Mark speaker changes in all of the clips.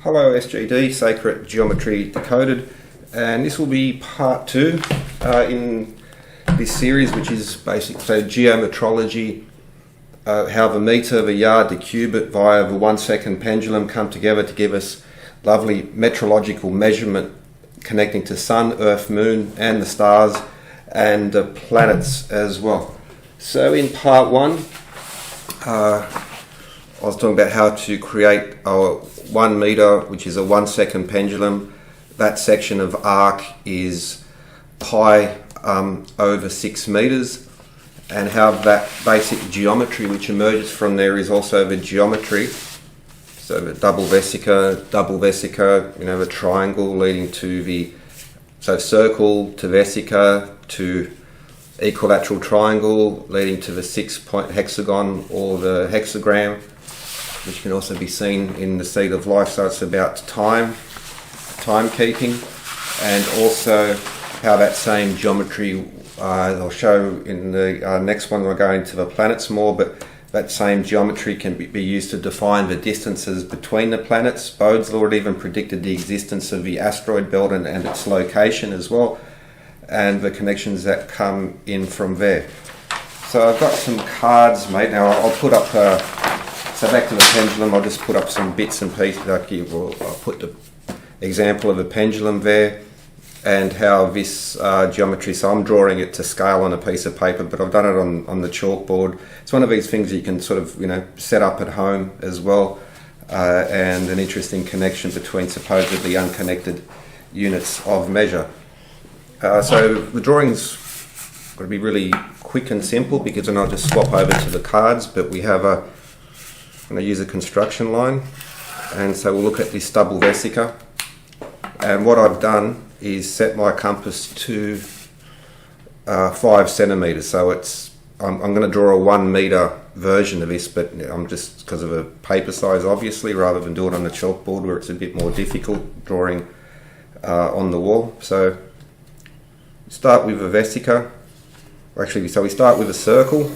Speaker 1: Hello SGD, Sacred Geometry Decoded, and this will be part 2 in this series, which is basically geometrology, how the metre, the yard, the cubit via the 1 second pendulum come together to give us lovely metrological measurement connecting to Sun, Earth, Moon and the stars and the planets as well. So in part 1 I was talking about how to create our 1 metre, which is a 1 second pendulum. That section of arc is pi over 6 metres, and how that basic geometry which emerges from there is also the geometry. So the double vesica, the triangle leading to the circle to vesica to equilateral triangle leading to the 6-point hexagon or the hexagram, which can also be seen in the seed of life. So it's about timekeeping, and also how that same geometry, I'll show in the next one. I'll go into the planets more, but that same geometry can be used to define the distances between the planets. Bode's law even predicted the existence of the asteroid belt and its location as well, and the connections that come in from there. So I've got some cards made. Now I'll put up so back to the pendulum, I'll just put up some bits and pieces. I'll put the example of a pendulum there and how this geometry, so I'm drawing it to scale on a piece of paper, but I've done it on the chalkboard. It's one of these things that you can sort of set up at home as well, and an interesting connection between supposedly unconnected units of measure. So the drawing's going to be really quick and simple, because then I'll just swap over to the cards, but we have I'm going to use a construction line, and so we'll look at this double vesica, and what I've done is set my compass to 5 centimetres. So I'm going to draw a 1 metre version of this, but I'm just, because of a paper size obviously, rather than do it on the chalkboard where it's a bit more difficult drawing on the wall. So start with a vesica. Actually, so we start with a circle.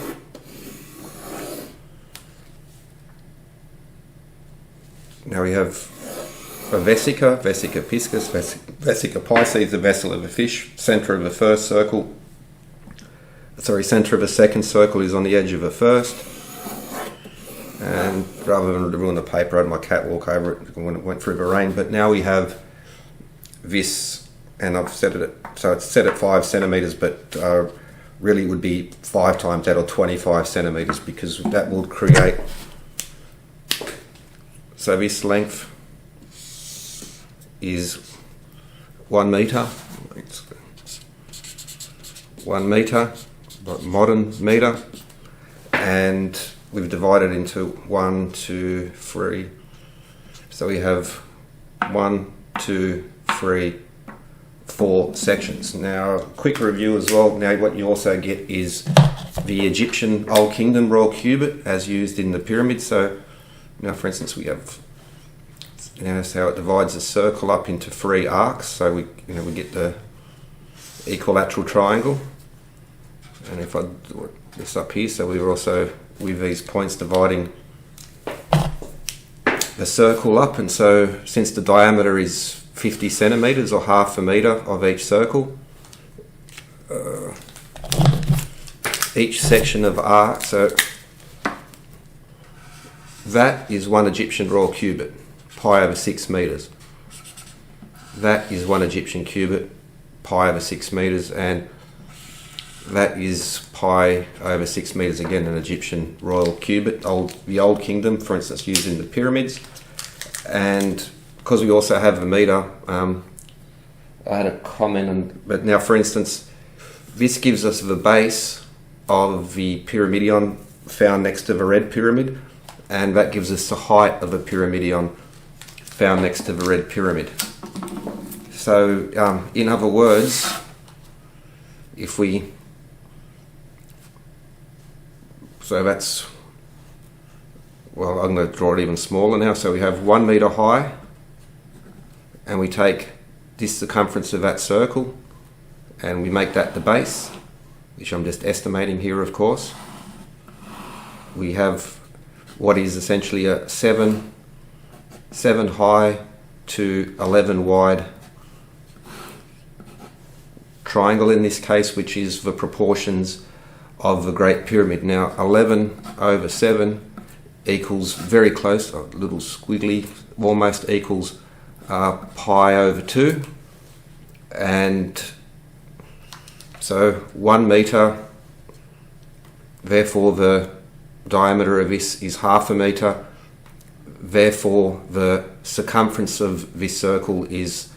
Speaker 1: Now we have a vesica piscis, vesica pisces, the vessel of a fish. Centre of the first circle, centre of a second circle is on the edge of a first. And rather than ruin the paper, I had my cat walk over it when it went through the rain. But now we have this, and I've set it so it's set at 5 centimetres, but really would be 5 times that, or 25 centimetres, because that will create. So this length is 1 metre. 1 metre, modern metre, and we've divided into 1, 2, 3. So we have 1, 2, 3, 4 sections. Now, quick review as well. Now, what you also get is the Egyptian Old Kingdom royal cubit as used in the pyramids. So now, for instance, we have, that's how it divides a circle up into 3 arcs. So we get the equilateral triangle. And if I do this up here, so we're also with these points dividing the circle up. And so since the diameter is 50 centimetres, or half a metre of each circle, each section of arc, so that is 1 Egyptian royal cubit, pi over 6 metres. That is 1 Egyptian cubit, pi over 6 metres, and that is pi over 6 metres, again an Egyptian royal cubit, the Old Kingdom, for instance, used in the pyramids. And because we also have the metre, I had a comment, but now, for instance, this gives us the base of the pyramidion found next to the red pyramid, and that gives us the height of the pyramidion found next to the red pyramid. So in other words, if we, so that's, well, I'm going to draw it even smaller now. So we have 1 metre high, and we take this circumference of that circle and we make that the base, which I'm just estimating here, of course. We have what is essentially a 7 high to 11 wide triangle in this case, which is the proportions of the Great Pyramid. Now 11 over 7 equals very close, a little squiggly, almost equals pi over 2, and so 1 metre, therefore the diameter of this is half a metre, therefore the circumference of this circle is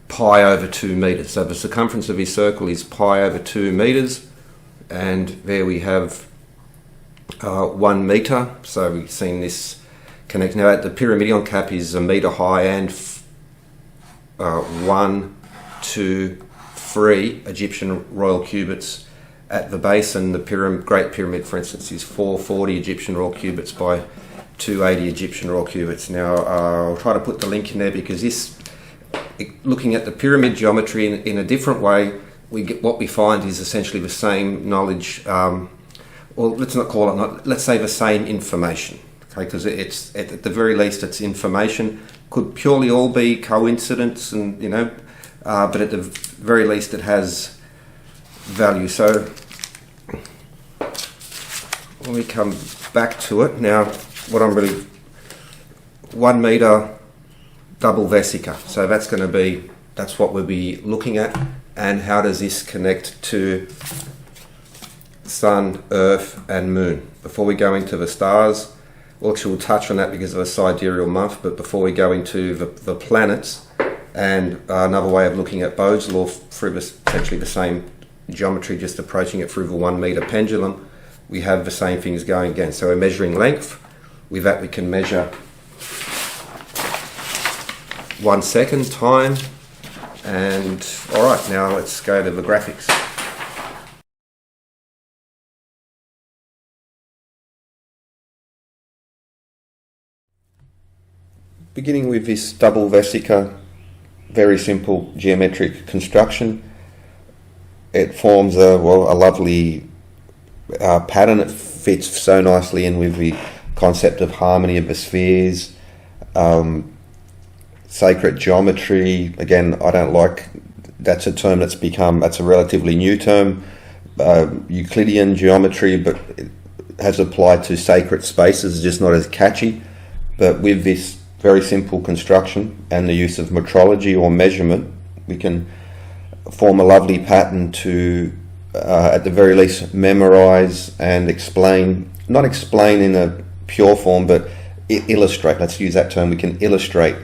Speaker 1: pi over 2 metres. So the circumference of this circle is pi over 2 metres, and there we have 1 metre. So we've seen this connect. Now the pyramidion cap is a metre high and 1, 2, 3 Egyptian royal cubits at the base, and the Great Pyramid, for instance, is 440 Egyptian royal cubits by 280 Egyptian royal cubits. Now I'll try to put the link in there, because this, looking at the pyramid geometry in a different way, what we find is essentially the same knowledge, or let's not call it, let's say the same information, okay? Because it's at the very least it's information. Could purely all be coincidence, and but at the very least it has value. So when we come back to it now, what I'm really 1 metre double vesica. So that's what we'll be looking at. And how does this connect to Sun, Earth and Moon? Before we go into the stars, well, actually we'll touch on that because of a sidereal month, but before we go into the planets, and another way of looking at Bode's law through essentially the same geometry, just approaching it through the 1 metre pendulum, we have the same things going again. So we're measuring length. With that we can measure 1 second time. And alright, now let's go to the graphics. Beginning with this double vesica, very simple geometric construction. It forms a lovely pattern. It fits so nicely in with the concept of harmony of the spheres. Sacred geometry, again, I don't like, that's a term that's a relatively new term. Euclidean geometry, but it has applied to sacred spaces, just not as catchy. But with this very simple construction and the use of metrology or measurement, we can form a lovely pattern to, at the very least, memorize and explain, not explain in a pure form, but illustrate, let's use that term, we can illustrate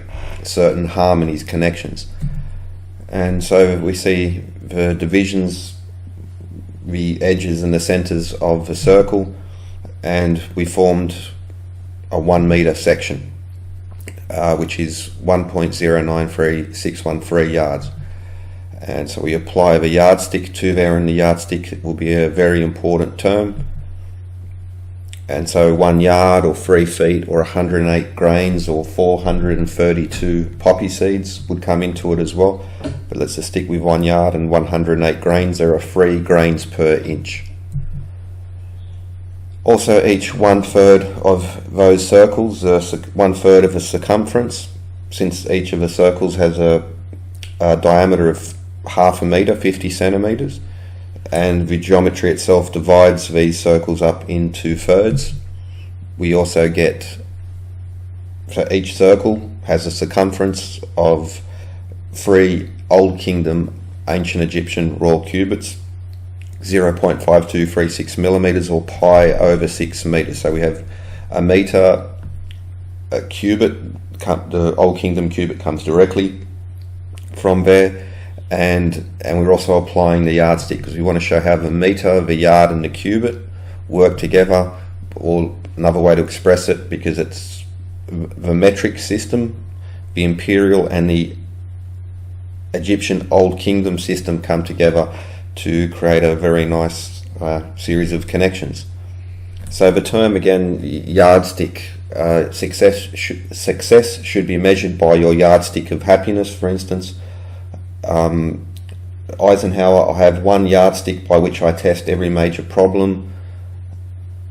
Speaker 1: certain harmonies, connections. And so we see the divisions, the edges and the centers of the circle, and we formed a 1 metre section, which is 1.093613 yards. And so we apply the yardstick to there, and the yardstick will be a very important term. And so 1 yard or 3 feet or 108 grains or 432 poppy seeds would come into it as well. But let's just stick with 1 yard and 108 grains. There are 3 grains per inch. Also, each 1/3 of those circles, 1/3 of the circumference, since each of the circles has a diameter of half a metre, 50 centimetres. And the geometry itself divides these circles up into thirds. We also get, so each circle has a circumference of 3 Old Kingdom ancient Egyptian royal cubits, 0.5236 millimetres or pi over 6 metres. So we have a metre, a cubit, the Old Kingdom cubit comes directly from there. And we're also applying the yardstick because we want to show how the metre, the yard and the cubit work together, or another way to express it, because it's the metric system, the imperial and the Egyptian Old Kingdom system come together to create a very nice series of connections. So the term again, yardstick, success should be measured by your yardstick of happiness, for instance. Eisenhower, I have 1 yardstick by which I test every major problem.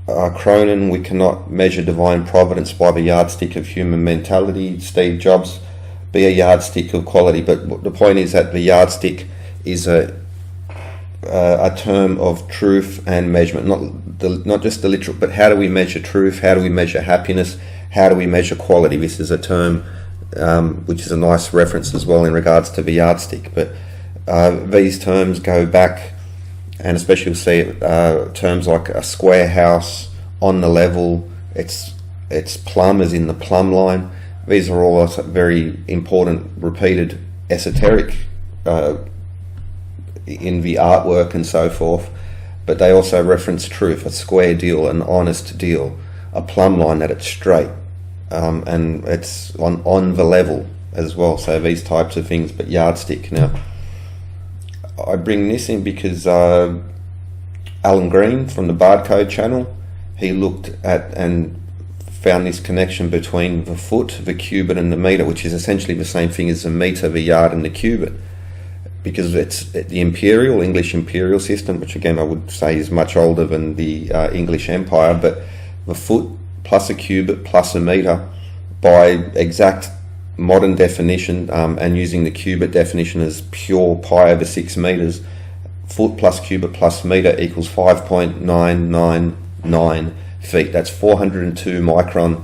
Speaker 1: Cronin, we cannot measure divine providence by the yardstick of human mentality. Steve Jobs, be a yardstick of quality. But the point is that the yardstick is a term of truth and measurement, not just the literal, but how do we measure truth? How do we measure happiness? How do we measure quality? This is a term which is a nice reference as well in regards to the yardstick. But these terms go back, and especially you'll see terms like a square house, on the level, its plumb is in the plumb line. These are all very important, repeated esoteric in the artwork and so forth, but they also reference truth, a square deal, an honest deal, a plumb line that it's straight, and it's on the level as well. So these types of things, but yardstick. Now, I bring this in because Alan Green from the Barcode channel, he looked at and found this connection between the foot, the cubit, and the meter, which is essentially the same thing as the meter, the yard, and the cubit, because it's the imperial, English imperial system, which again I would say is much older than the English Empire, but the foot plus a cubit plus a meter, by exact modern definition, and using the cubit definition as pure pi over 6 meters, foot plus cubit plus meter equals 5.999 feet. That's 402 micron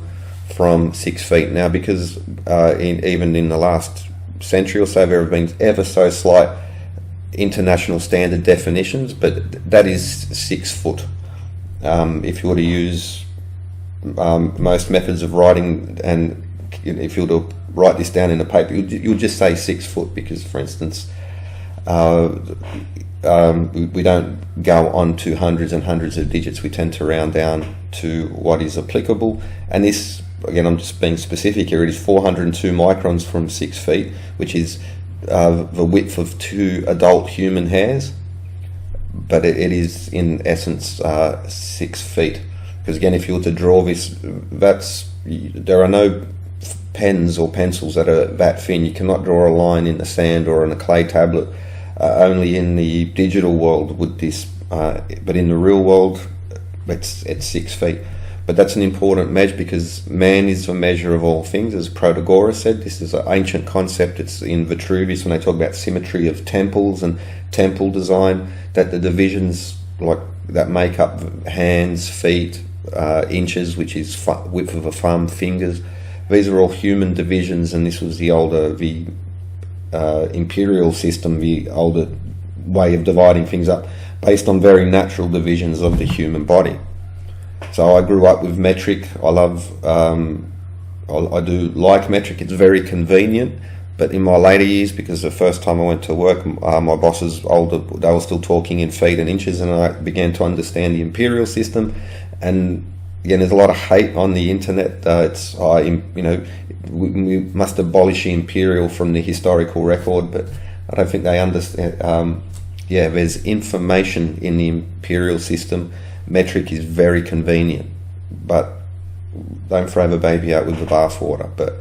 Speaker 1: from 6 feet. Now, because even in the last century or so, there have been ever so slight international standard definitions, but that is 6 foot. If you were to use most methods of writing, and if you were to write this down in a paper, you'll just say 6 foot, because, for instance, we don't go on to hundreds and hundreds of digits. We tend to round down to what is applicable. And this, again, I'm just being specific here, it is 402 microns from 6 feet, which is the width of 2 adult human hairs, but it is in essence 6 feet. Because again, if you were to draw this, there are no pens or pencils that are that thin. You cannot draw a line in the sand or on a clay tablet. Only in the digital world would this, but in the real world, it's 6 feet. But that's an important measure, because man is the measure of all things, as Protagoras said. This is an ancient concept. It's in Vitruvius when they talk about symmetry of temples and temple design, that the divisions like that make up hands, feet, inches, which is width of a thumb, fingers. These are all human divisions, and this was the imperial system, the older way of dividing things up based on very natural divisions of the human body. So I grew up with metric. I love, I do like metric. It's very convenient. But in my later years, because the first time I went to work, my bosses older, they were still talking in feet and inches, and I began to understand the imperial system. And again, there's a lot of hate on the internet. We must abolish the imperial from the historical record, but I don't think they understand. There's information in the imperial system. Metric is very convenient, but don't throw the baby out with the bathwater. But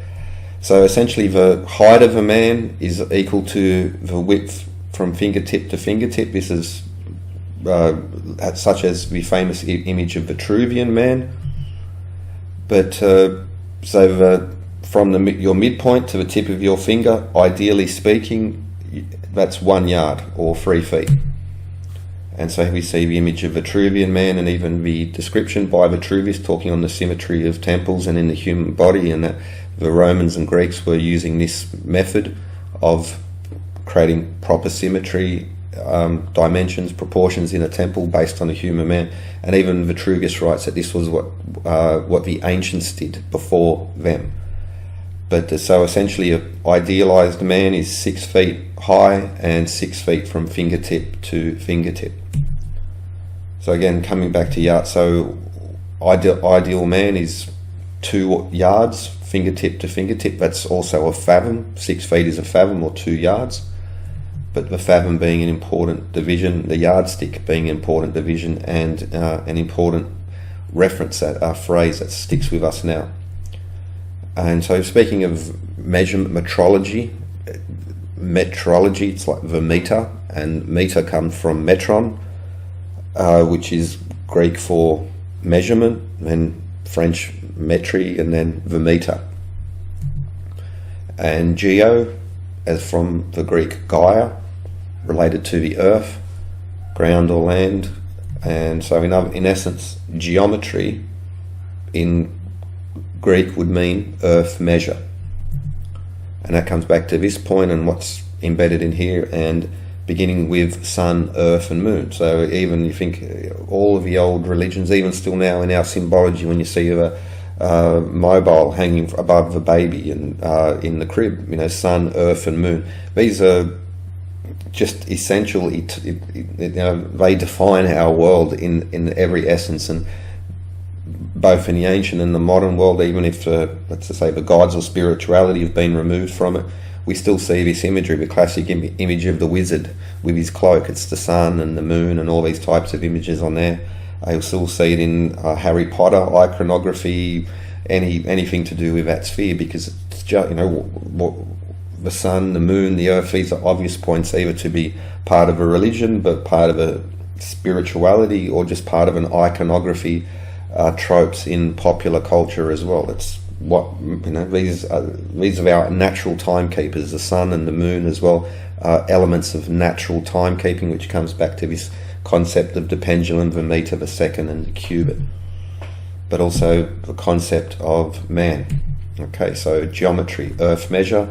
Speaker 1: so essentially, the height of a man is equal to the width from fingertip to fingertip. This is such as the famous image of Vitruvian man. But from your midpoint to the tip of your finger, ideally speaking, that's 1 yard or 3 feet. And so we see the image of Vitruvian man, and even the description by Vitruvius talking on the symmetry of temples and in the human body, and that the Romans and Greeks were using this method of creating proper symmetry, dimensions, proportions in a temple based on a human man. And even Vitruvius writes that this was what the ancients did before them. But so essentially, an idealized man is 6 feet high and 6 feet from fingertip to fingertip. So again, coming back to yard, so ideal man is 2 yards, fingertip to fingertip. That's also a fathom. 6 feet is a fathom, or 2 yards. But the fathom being an important division, the yardstick being an important division, and an important reference, a phrase that sticks with us now. And so, speaking of measurement, metrology, it's like the meter, and meter comes from metron, which is Greek for measurement, then French metri, and then the meter. And geo, as from the Greek Gaia, related to the earth, ground or land. And so in essence, geometry in Greek would mean earth measure. And that comes back to this point and what's embedded in here, and beginning with sun, earth and moon. So even you think all of the old religions, even still now in our symbology, when you see the mobile hanging above the baby and in the crib, you know, sun, earth and moon, these are just essentially, you know, they define our world in every essence, and both in the ancient and the modern world, even if let's just say the gods or spirituality have been removed from it, we still see this imagery, the classic image of the wizard with his cloak. It's the sun and the moon and all these types of images on there. You'll still see it in Harry Potter iconography, anything to do with that sphere, because it's just, you know, the sun, the moon, the earth, these are obvious points either to be part of a religion, but part of a spirituality, or just part of an iconography, tropes in popular culture as well. It's what, you know, these are our natural timekeepers, the sun and the moon as well, elements of natural timekeeping, which comes back to this concept of the pendulum, the meter, the second and the cubit, but also the concept of man. Okay, so geometry, earth measure,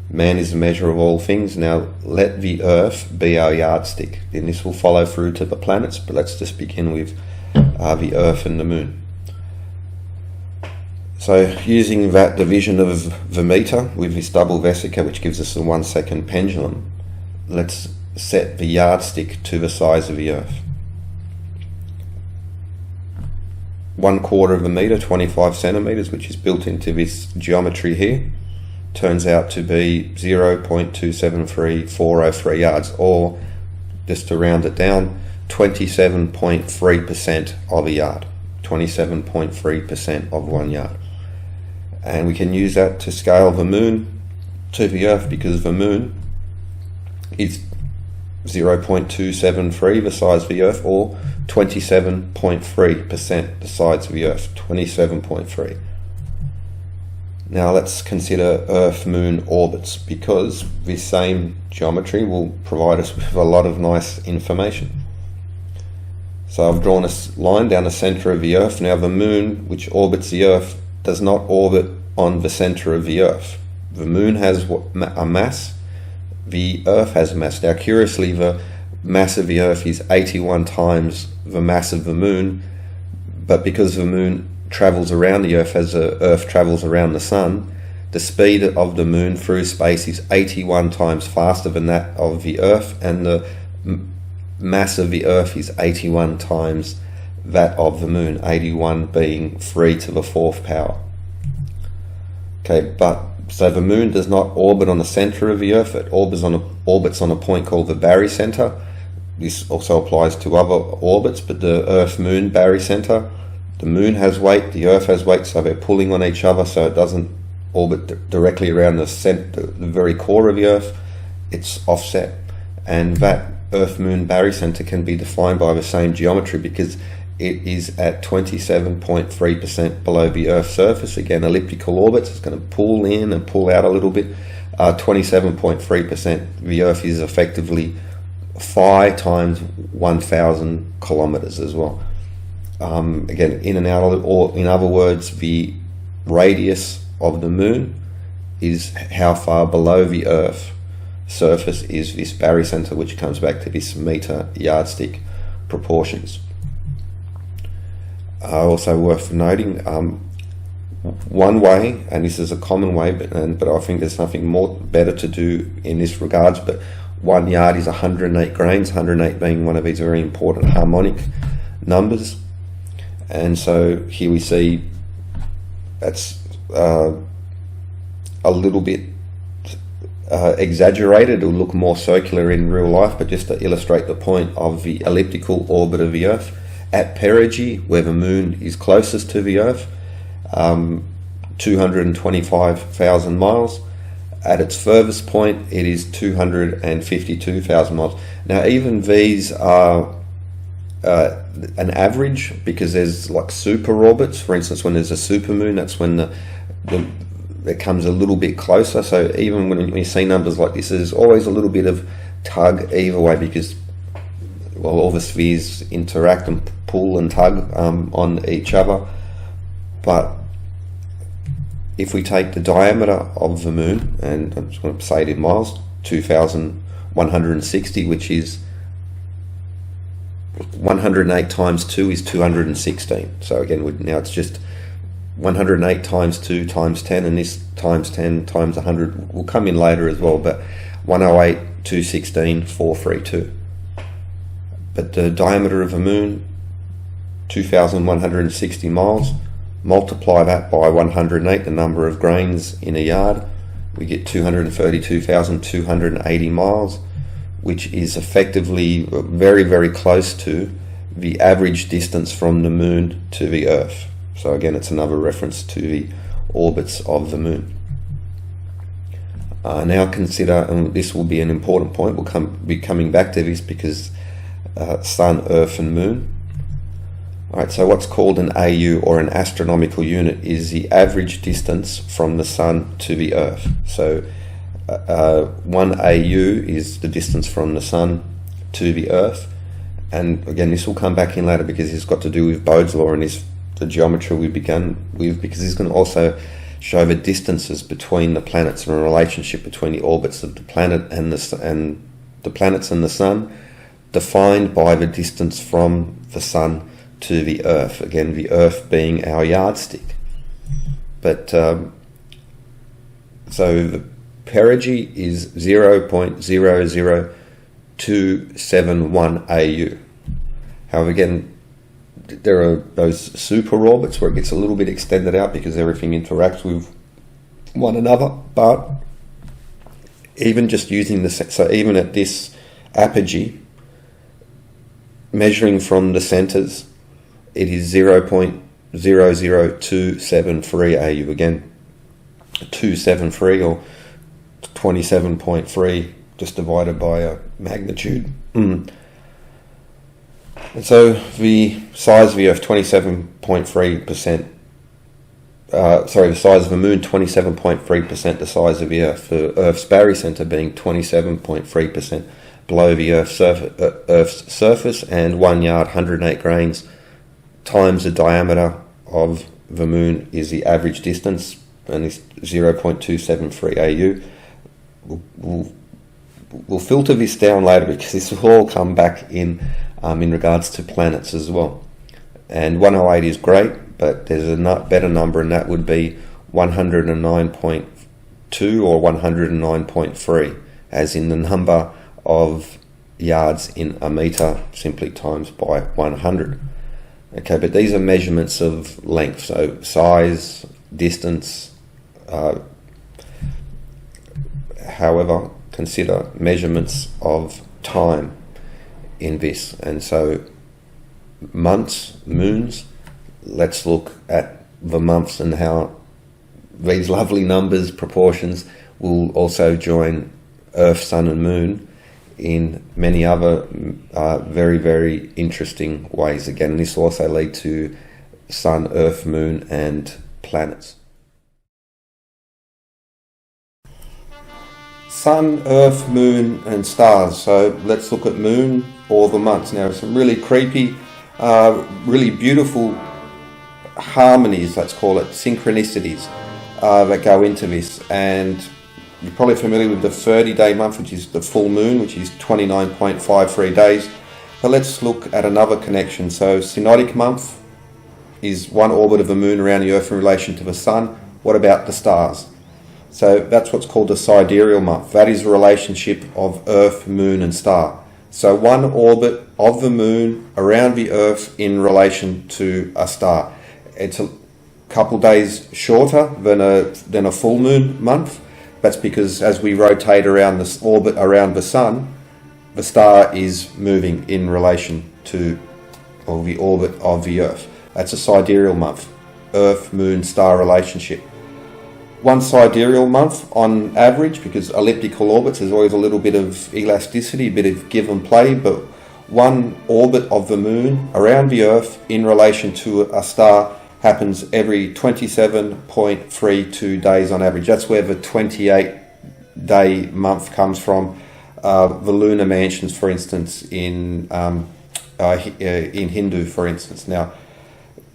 Speaker 1: man is the measure of all things. Now let the earth be our yardstick, and this will follow through to the planets, but let's just begin with the earth and the moon. So using that division of the meter with this double vesica, which gives us a 1 second pendulum, let's set the yardstick to the size of the earth. 1/4 of a meter, 25 centimeters, which is built into this geometry here, turns out to be 0.273403 yards, or just to round it down, 27.3% of a yard, 27.3% of 1 yard. And we can use that to scale the moon to the earth, because the moon is 0.273 the size of the earth, or 27.3% the size of the earth, 27.3. Now let's consider Earth-Moon orbits, because this same geometry will provide us with a lot of nice information. So I've drawn a line down the center of the earth. Now the moon, which orbits the earth, does not orbit on the center of the earth. The moon has a mass, the earth has a mass. Now curiously, the mass of the earth is 81 times the mass of the moon, but because the moon travels around the earth as the earth travels around the sun, the speed of the moon through space is 81 times faster than that of the earth, and the mass of the earth is 81 times that of the moon, 81 being 3 to the 4th power. Okay, but so the moon does not orbit on the center of the earth, it orbits on a point called the barycenter. This also applies to other orbits, but the Earth-Moon barycenter, the moon has weight, the earth has weight, so they're pulling on each other, so it doesn't orbit directly around the very core of the earth, it's offset. And that Earth-Moon barycenter can be defined by the same geometry, because it is at 27.3% below the Earth's surface. Again, elliptical orbits, it's going to pull in and pull out a little bit. 27.3%. The Earth is effectively phi times 1,000 kilometers as well. Again, in and out, or in other words, the radius of the moon is how far below the Earth surface is this barycenter, which comes back to this meter yardstick proportions. Also worth noting, one way, and this is a common way, but I think there's nothing better to do in this regards, but 1 yard is 108 grains, 108 being one of these very important harmonic numbers. And so here we see that's a little bit exaggerated. It'll look more circular in real life, but just to illustrate the point of the elliptical orbit of the Earth, at perigee, where the moon is closest to the Earth, 225,000 miles. At its furthest point, it is 252,000 miles. Now, even these are an average, because there's like super orbits. For instance, when there's a supermoon, that's when it comes a little bit closer. So even when you see numbers like this, there's always a little bit of tug either way, because all the spheres interact and pull and tug on each other. But if we take the diameter of the moon, and I'm just going to say it in miles, 2,160, which is 108 times 2 is 216. So again, now it's just 108 times 2 times 10, and this times 10 times 100 will come in later as well, but 108, 216, 432. But the diameter of the moon, 2,160 miles, multiply that by 108, the number of grains in a yard, we get 232,280 miles, which is effectively very, very close to the average distance from the moon to the Earth. So again, it's another reference to the orbits of the moon. Now consider, and this will be an important point, we'll be coming back to this because Sun, Earth and Moon. Alright, so what's called an AU, or an astronomical unit, is the average distance from the Sun to the Earth. So 1 AU is the distance from the Sun to the Earth. And again, this will come back in later because it's got to do with Bode's law and the geometry we began with, because this can also show the distances between the planets and a relationship between the orbits of the planet and the planets and the Sun, defined by the distance from the Sun to the Earth. Again, the Earth being our yardstick. But so the perigee is 0.00271 AU. However, again, there are those super orbits where it gets a little bit extended out because everything interacts with one another. But even just using so even at this apogee, measuring from the centers, it is 0.00273 AU. Again, 273 or 27.3 just divided by a magnitude. And so the size of the Earth, 27.3%. The size of the Moon, 27.3% the size of the Earth. The Earth's barycenter being 27.3% below the Earth's surface, and 1 yard, 108 grains, times the diameter of the Moon is the average distance, and it's 0.273 AU. We'll filter this down later because this will all come back in regards to planets as well. And 108 is great, but there's a better number, and that would be 109.2 or 109.3, as in the number of yards in a meter simply times by 100. Okay, but these are measurements of length, so size, distance. However, consider measurements of time in this. And so months, moons, let's look at the months and how these lovely numbers, proportions, will also join Earth, Sun and Moon in many other very, very interesting ways. Again, this will also lead to Sun, Earth, Moon and planets. Sun, Earth, Moon and stars. So let's look at Moon or the months. Now, some really creepy, really beautiful harmonies, let's call it, synchronicities that go into this. And you're probably familiar with the 30-day month, which is the full moon, which is 29.53 days. But let's look at another connection. So synodic month is one orbit of the moon around the Earth in relation to the Sun. What about the stars? So that's what's called a sidereal month. That is a relationship of Earth, Moon and star. So one orbit of the moon around the Earth in relation to a star. It's a couple days shorter than a full moon month. That's because as we rotate around this orbit around the Sun, the star is moving in relation to the orbit of the Earth. That's a sidereal month. Earth, Moon, star relationship. One sidereal month on average, because elliptical orbits, there's always a little bit of elasticity, a bit of give and play, but one orbit of the moon around the Earth in relation to a star happens every 27.32 days on average. That's where the 28-day month comes from. The lunar mansions, for instance, in Hindu, for instance. Now,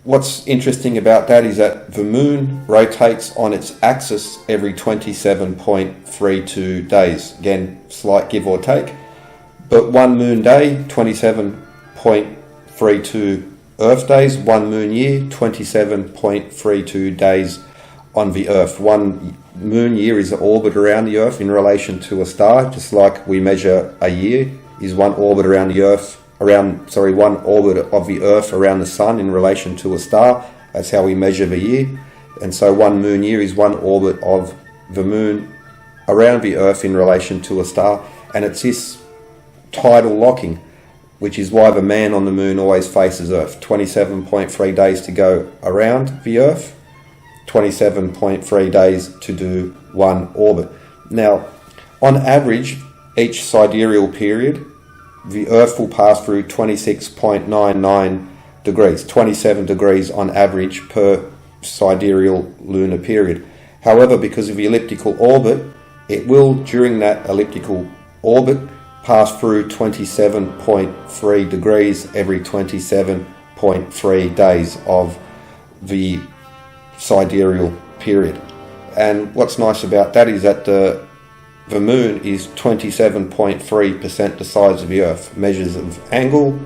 Speaker 1: what's interesting about that is that the moon rotates on its axis every 27.32 days. Again, slight give or take. But one moon day, 27.32 Earth days. One moon year, 27.32 days on the Earth. One moon year is an orbit around the Earth in relation to a star, just like we measure a year is one orbit around the Earth, one orbit of the Earth around the Sun in relation to a star. That's how we measure the year. And so one moon year is one orbit of the moon around the Earth in relation to a star. And it's this tidal locking, which is why the man on the moon always faces Earth. 27.3 days to go around the Earth, 27.3 days to do one orbit. Now, on average, each sidereal period, the Earth will pass through 26.99 degrees, 27 degrees on average per sidereal lunar period. However, because of the elliptical orbit, it will, during that elliptical orbit, pass through 27.3 degrees every 27.3 days of the sidereal period. And what's nice about that is that the moon is 27.3% the size of the Earth. Measures of angle,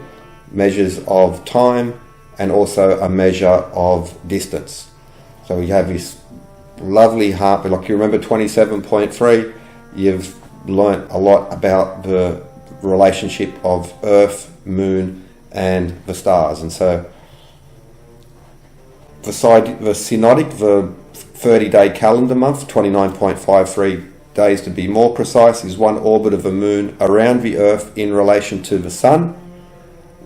Speaker 1: measures of time, and also a measure of distance. So we have this lovely heart, like you remember 27.3, you've learnt a lot about the relationship of Earth, Moon, and the stars. And so the synodic, the 30-day calendar month, 29.53 days to be more precise, is one orbit of the moon around the Earth in relation to the Sun.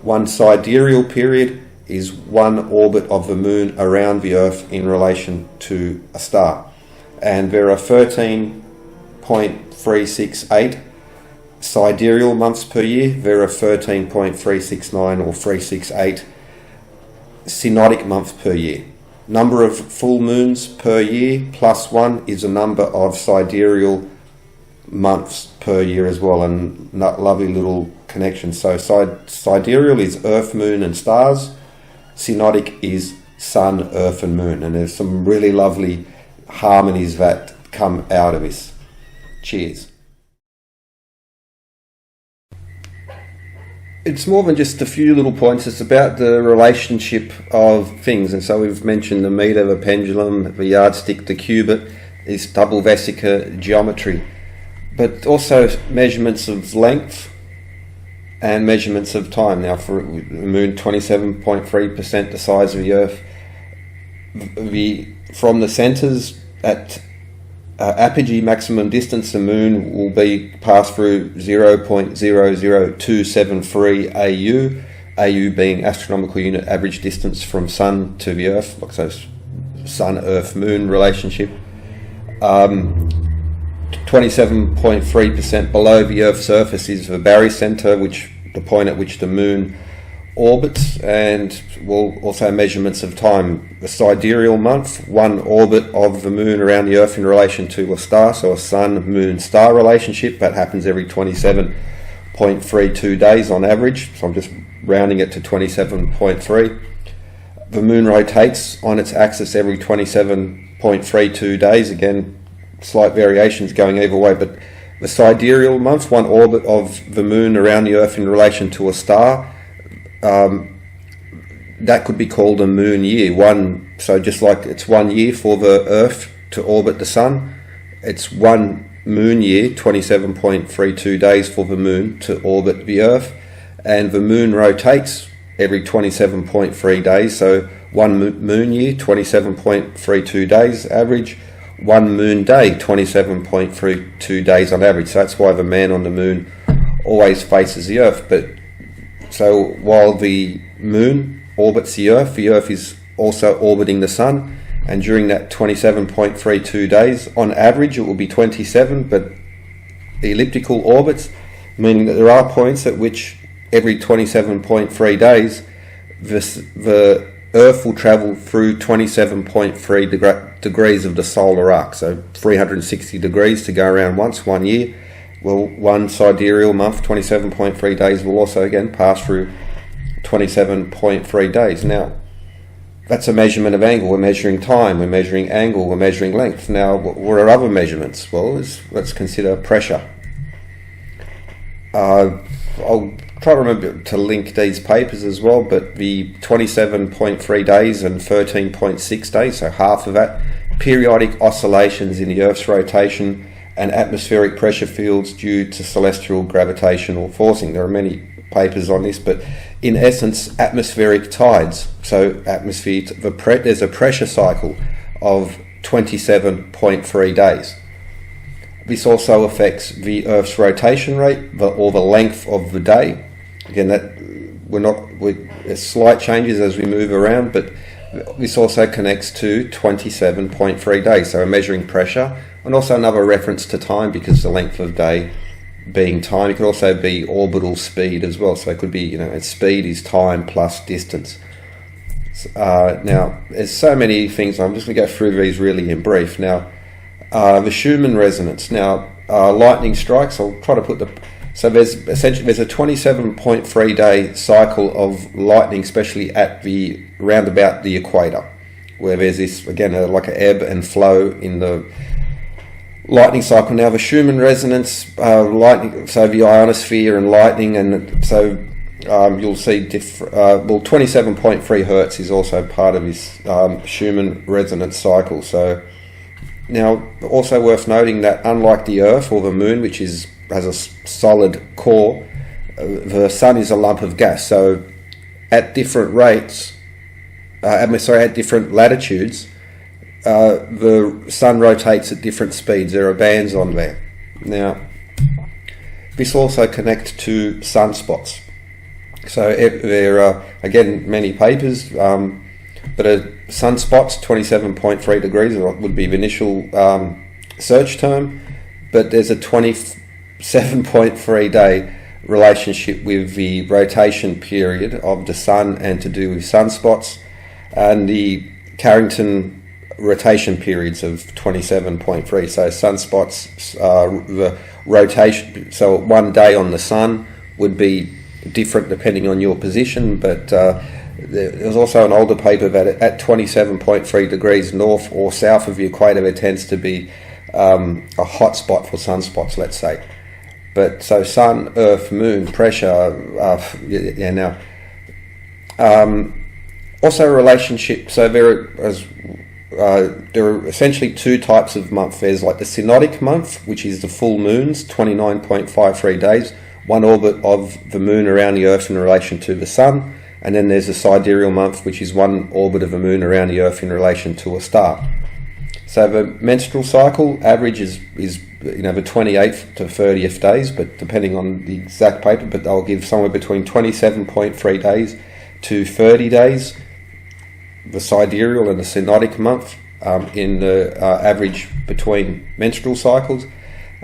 Speaker 1: One sidereal period is one orbit of the moon around the Earth in relation to a star. And there are 13.368 sidereal months per year. There are 13.369 or 368 synodic months per year. Number of full moons per year plus one is a number of sidereal months per year as well, and lovely little connection. So sidereal is Earth, Moon and stars. Synodic is Sun, Earth and Moon. And there's some really lovely harmonies that come out of this. Cheers. It's more than just a few little points. It's about the relationship of things. And so we've mentioned the meter, the pendulum, the yardstick, the cubit, this double vesica geometry, but also measurements of length and measurements of time. Now, for the moon, 27.3% the size of the Earth. From the centres at apogee maximum distance, the moon will be passed through 0.00273 AU, AU being astronomical unit average distance from Sun to the Earth, like so Sun, Earth, Moon relationship. 27.3% below the Earth's surface is the barycenter, which the point at which the moon orbits, and we'll also measurements of time. The sidereal month, one orbit of the moon around the Earth in relation to a star, so a Sun, Moon, Star relationship. That happens every 27.32 days on average, so I'm just rounding it to 27.3. The moon rotates on its axis every 27.32 days, again slight variations going either way, but the sidereal month, one orbit of the moon around the Earth in relation to a star, that could be called a moon year. So just like it's 1 year for the Earth to orbit the Sun, it's one moon year, 27.32 days for the moon to orbit the Earth, and the moon rotates every 27.3 days, so one moon year, 27.32 days average, one moon day, 27.32 days on average. So that's why the man on the moon always faces the Earth. But so while the moon orbits the Earth is also orbiting the Sun, and during that 27.32 days, on average it will be 27, but elliptical orbits, meaning that there are points at which every 27.3 days, the Earth will travel through 27.3 degrees of the solar arc, so 360 degrees to go around once, 1 year. Well, one sidereal month, 27.3 days, will also again pass through 27.3 days. Now, that's a measurement of angle. We're measuring time, we're measuring angle, we're measuring length. Now, what are other measurements? Well, let's consider pressure. I'll try to remember to link these papers as well, but the 27.3 days and 13.6 days, so half of that, periodic oscillations in the Earth's rotation and atmospheric pressure fields due to celestial gravitational forcing. There are many papers on this, but in essence, atmospheric tides. So there's a pressure cycle of 27.3 days. This also affects the Earth's rotation rate or the length of the day. Again, there's slight changes as we move around, but this also connects to 27.3 days. So we're measuring pressure, and also another reference to time, because the length of day being time. It could also be orbital speed as well. So it could be, speed is time plus distance. Now, there's so many things. I'm just going to go through these really in brief. Now, the Schumann resonance. Now, lightning strikes. I'll try to put so there's a 27.3 day cycle of lightning, especially at round about the equator, where there's this, again, like an ebb and flow in the lightning cycle. Now, the Schumann resonance, lightning, so the ionosphere and lightning, and so you'll see 27.3 hertz is also part of this Schumann resonance cycle. So now, also worth noting that unlike the Earth or the Moon, which has a solid core, the Sun is a lump of gas. So at different rates, at different latitudes, the Sun rotates at different speeds. There are bands on there. Now, this also connects to sunspots. So there are, again, many papers, but sunspots, 27.3 degrees would be the initial search term, but there's a 27.3 day relationship with the rotation period of the Sun and to do with sunspots, and the Carrington rotation periods of 27.3. So sunspots, the rotation, so 1 day on the Sun would be different depending on your position, but there's also an older paper that at 27.3 degrees north or south of the equator, there tends to be a hot spot for sunspots, let's say. But so Sun, Earth, Moon, pressure, now. Also a relationship, so there are essentially two types of month. There's like the synodic month, which is the full moons, 29.53 days, one orbit of the moon around the Earth in relation to the Sun. And then there's a sidereal month, which is one orbit of the moon around the Earth in relation to a star. So the menstrual cycle average is the 28th to 30th days, but depending on the exact paper, but they'll give somewhere between 27.3 days to 30 days, the sidereal and the synodic month, in the average between menstrual cycles.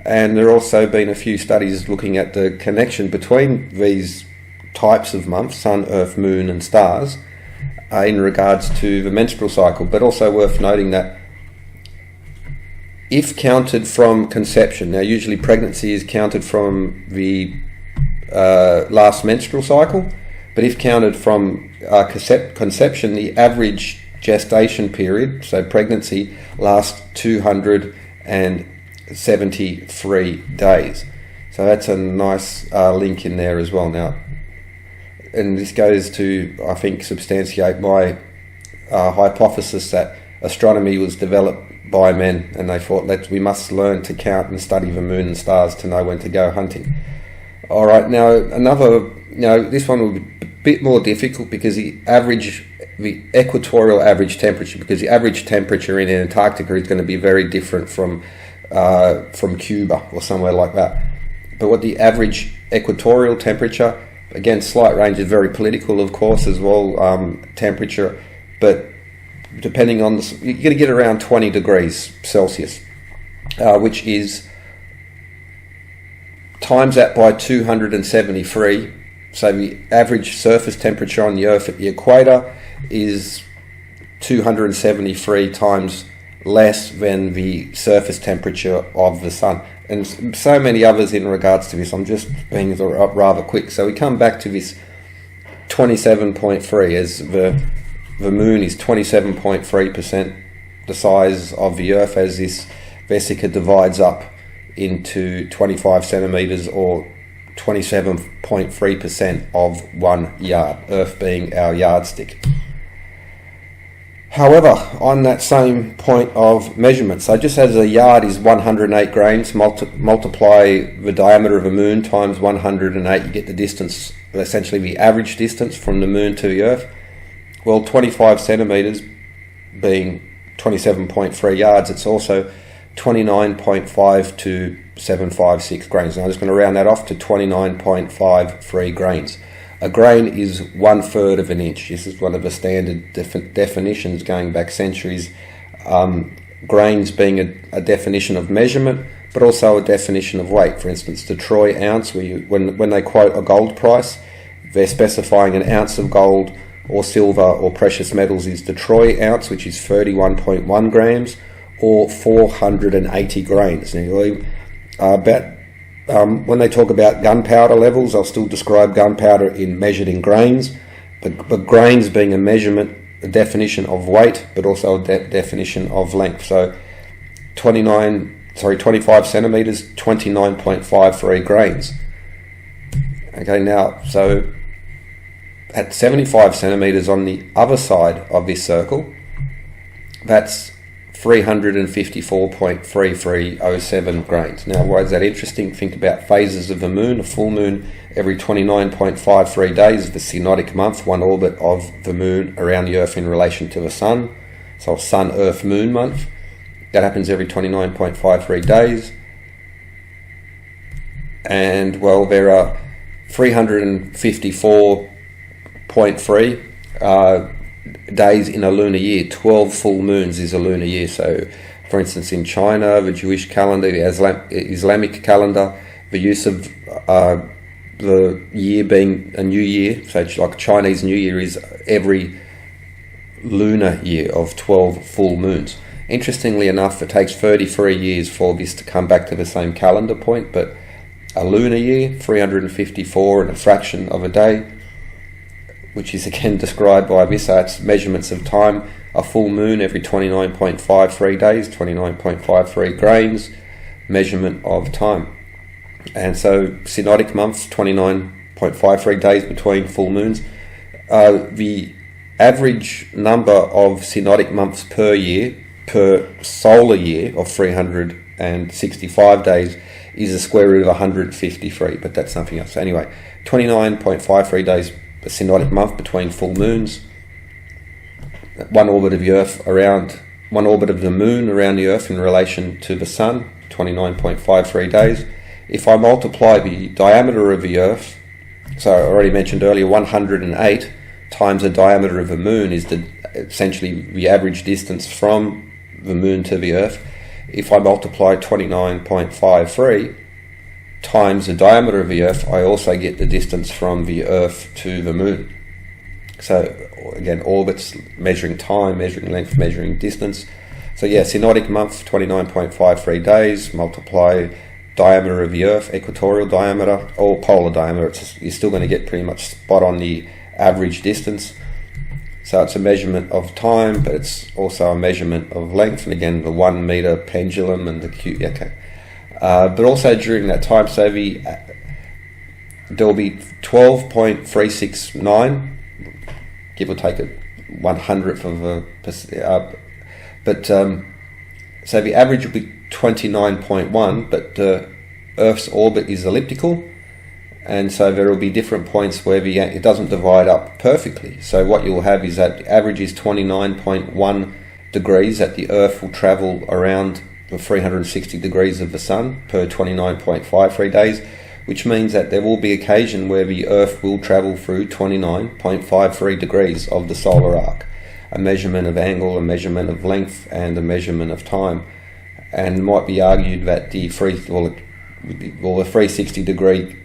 Speaker 1: And there have also been a few studies looking at the connection between these types of months, Sun, Earth, Moon and stars, in regards to the menstrual cycle. But also worth noting that if counted from conception, now usually pregnancy is counted from the last menstrual cycle, but if counted from conception, the average gestation period, so pregnancy, lasts 273 days. So that's a nice link in there as well. Now, and this goes to, I think, substantiate my hypothesis that astronomy was developed by men, and they thought that we must learn to count and study the moon and stars to know when to go hunting. All right, now this one will be a bit more difficult because the equatorial average temperature, because the average temperature in Antarctica is going to be very different from Cuba or somewhere like that. But what the average equatorial temperature, again, slight range, is very political, of course, as well, temperature, but depending on you're going to get around 20 degrees Celsius, which is times that by 273, so the average surface temperature on the Earth at the equator is 273 times less than the surface temperature of the Sun. And so many others in regards to this. I'm just being rather quick. So we come back to this 27.3, as the Moon is 27.3% the size of the Earth, as this vesica divides up into 25 centimeters, or 27.3% of 1 yard, Earth being our yardstick. However, on that same point of measurement, so just as a yard is 108 grains, multiply the diameter of the Moon times 108, you get the distance, essentially the average distance from the Moon to the Earth. Well, 25 centimeters being 27.3 yards, it's also 29.5 to 756 grains. And I'm just going to round that off to 29.53 grains. A grain is 1/3 of an inch. This is one of the standard definitions going back centuries. Grains being a definition of measurement, but also a definition of weight. For instance, the Troy ounce, when they quote a gold price, they're specifying an ounce of gold or silver or precious metals is the Troy ounce, which is 31.1 grams, or 480 grains. Now, when they talk about gunpowder levels, I'll still describe gunpowder measured in grains, but grains being a measurement, a definition of weight, but also a definition of length. So 25 centimeters, 29.53 grains. Okay, now, so at 75 centimeters on the other side of this circle, that's 354.3307 grains. Now, why is that interesting? Think about phases of the Moon. A full moon every 29.53 days, the synodic month, one orbit of the Moon around the Earth in relation to the Sun. So Sun, Earth, Moon month. That happens every 29.53 days. And, well, there are 354.3 days in a lunar year. 12 full moons is a lunar year. So, for instance, in China, the Jewish calendar, the Islamic calendar, the use of the year being a new year, so it's like Chinese New Year is every lunar year of 12 full moons. Interestingly enough, it takes 33 years for this to come back to the same calendar point, but a lunar year, 354 and a fraction of a day, which is again described by this, it's measurements of time. A full moon every 29.53 days, 29.53 grains, measurement of time. And so synodic months, 29.53 days between full moons. The average number of synodic months per year, per solar year of 365 days, is the square root of 153, but that's something else. Anyway, 29.53 days a synodic month between full moons. One orbit of the Earth around, one orbit of the Moon around the Earth in relation to the Sun, 29.53 days. If I multiply the diameter of the Earth, so I already mentioned earlier, 108 times the diameter of the Moon is essentially the average distance from the Moon to the Earth. If I multiply 29.53 times the diameter of the Earth, I also get the distance from the Earth to the Moon. So again, orbits, measuring time, measuring length, measuring distance. So yeah, synodic month, 29.53 days, multiply diameter of the Earth, equatorial diameter, or polar diameter, you're still going to get pretty much spot on the average distance. So it's a measurement of time, but it's also a measurement of length, and again the 1 meter pendulum and the Q. Okay. But also during that time, so there'll be 12.369, give or take a 100th of a percent. So the average will be 29.1, but the Earth's orbit is elliptical, and so there will be different points where it doesn't divide up perfectly. So what you'll have is that the average is 29.1 degrees that the Earth will travel around the 360 degrees of the Sun per 29.53 days, which means that there will be occasion where the Earth will travel through 29.53 degrees of the solar arc. A measurement of angle, a measurement of length, and a measurement of time. And it might be argued that the 360 degree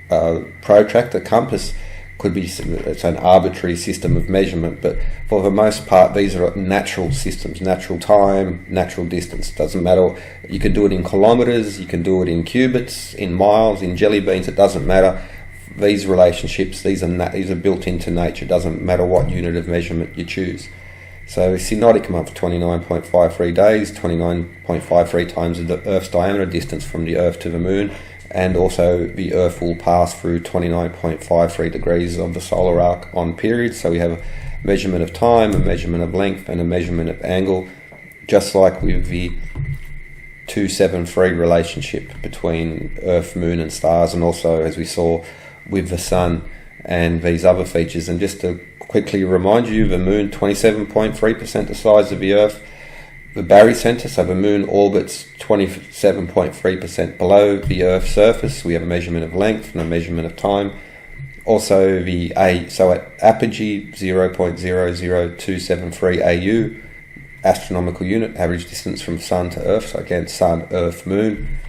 Speaker 1: protractor. Compass could be, it's an arbitrary system of measurement, but for the most part these are natural systems, natural time, natural distance. Doesn't matter, you can do it in kilometers, you can do it in cubits, in miles, in jelly beans, it doesn't matter. These relationships, these are built into nature. It doesn't matter what unit of measurement you choose. So synodic month, 29.53 days, 29.53 times the Earth's diameter, distance from the Earth to the Moon, and also the Earth will pass through 29.53 degrees of the solar arc on period. So we have a measurement of time, a measurement of length, and a measurement of angle, just like with the 273 relationship between Earth, Moon and stars, and also, as we saw, with the Sun and these other features. And just to quickly remind you, the Moon, 27.3% the size of the Earth. The barycenter, so the Moon orbits 27.3% below the Earth's surface. We have a measurement of length and a measurement of time. Also so at apogee, 0.00273 AU, astronomical unit, average distance from Sun to Earth. So again, Sun, Earth, Moon.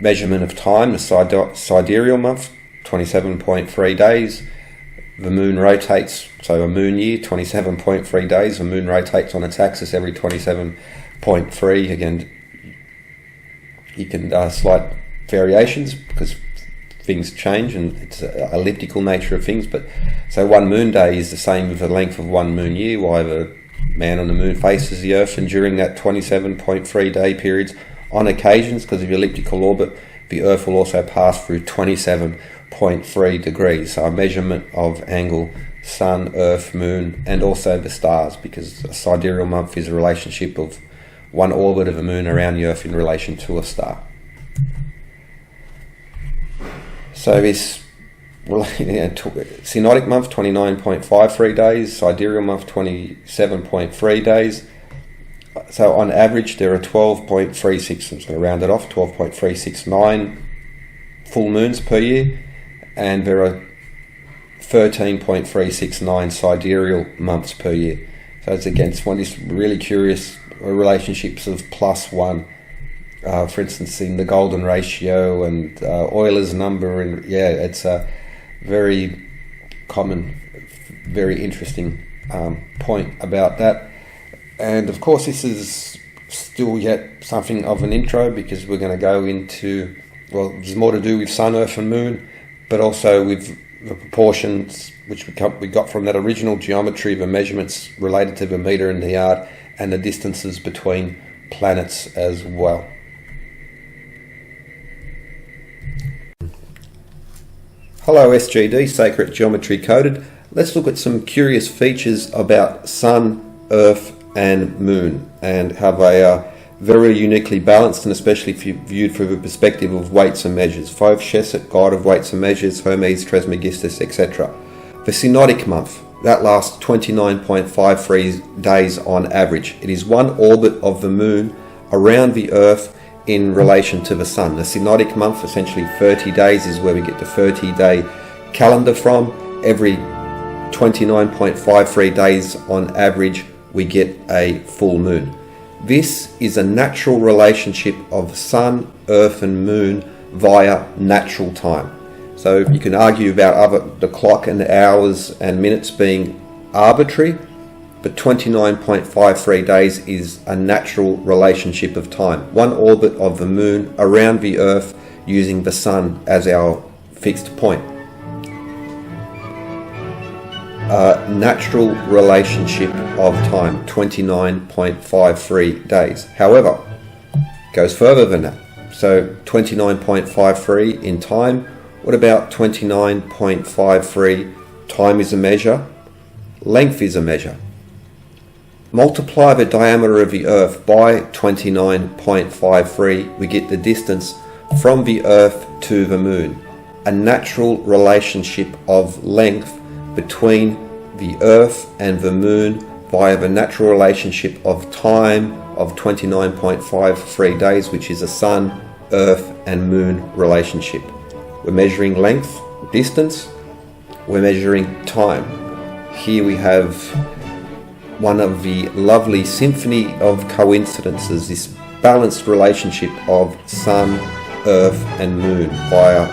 Speaker 1: Measurement of time, the sidereal month, 27.3 days. The Moon rotates, so a moon year, 27.3 days. The Moon rotates on its axis every 27.3. Again, you can slight variations because things change and it's an elliptical nature of things. But so one moon day is the same with the length of one moon year, while the man on the Moon faces the Earth, and during that 27.3 day periods, on occasions, because of the elliptical orbit, the Earth will also pass through 27.3 degrees. So a measurement of angle, Sun, Earth, Moon, and also the stars, because a sidereal month is a relationship of one orbit of the Moon around the Earth in relation to a star. So this synodic month, 29.53 days, sidereal month, 27.3 days. So on average there are 12.36, I'm just going to round it off, 12.369 full moons per year, and there are 13.369 sidereal months per year. So it's against one of these really curious relationships of +1. For instance, in the golden ratio and Euler's number, and it's a very common, very interesting point about that. And of course this is still yet something of an intro, because we're going to go into, well, there's more to do with Sun, Earth and Moon, but also with the proportions which we got from that original geometry, the measurements related to the meter and the yard, and the distances between planets as well. Hello SGD, Sacred Geometry Coded. Let's look at some curious features about Sun, Earth and Moon, and how they are very uniquely balanced, and especially if you viewed through the perspective of weights and measures. Thoth Shesset, god of weights and measures, Hermes, Trismegistus, etc. The synodic month, that lasts 29.53 days on average. It is one orbit of the Moon around the Earth in relation to the Sun. The synodic month, essentially 30 days, is where we get the 30-day calendar from. Every 29.53 days on average we get a full moon. This is a natural relationship of Sun, Earth and Moon via natural time. So you can argue about the clock and the hours and minutes being arbitrary, but 29.53 days is a natural relationship of time. One orbit of the Moon around the Earth using the Sun as our fixed point. Natural relationship of time, 29.53 days. However, it goes further than that. So 29.53 in time. What about 29.53? Time is a measure, length is a measure. Multiply the diameter of the Earth by 29.53, we get the distance from the Earth to the Moon. A natural relationship of length between the Earth and the Moon via the natural relationship of time of 29.53 days, which is a Sun, Earth and Moon relationship. We're measuring length, distance, we're measuring time. Here we have one of the lovely symphony of coincidences, this balanced relationship of Sun, Earth and Moon via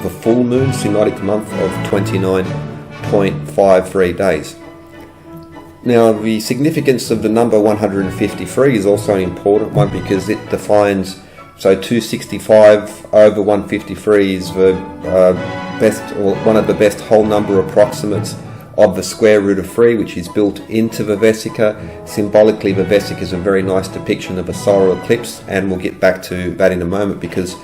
Speaker 1: a full moon synodic month of 29.53 days. Now, the significance of the number 153 is also an important one because it defines, so 265 over 153 is the best, or one of the best whole number approximates of the square root of 3, which is built into the vesica. Symbolically, the vesica is a very nice depiction of a solar eclipse, and we'll get back to that in a moment, because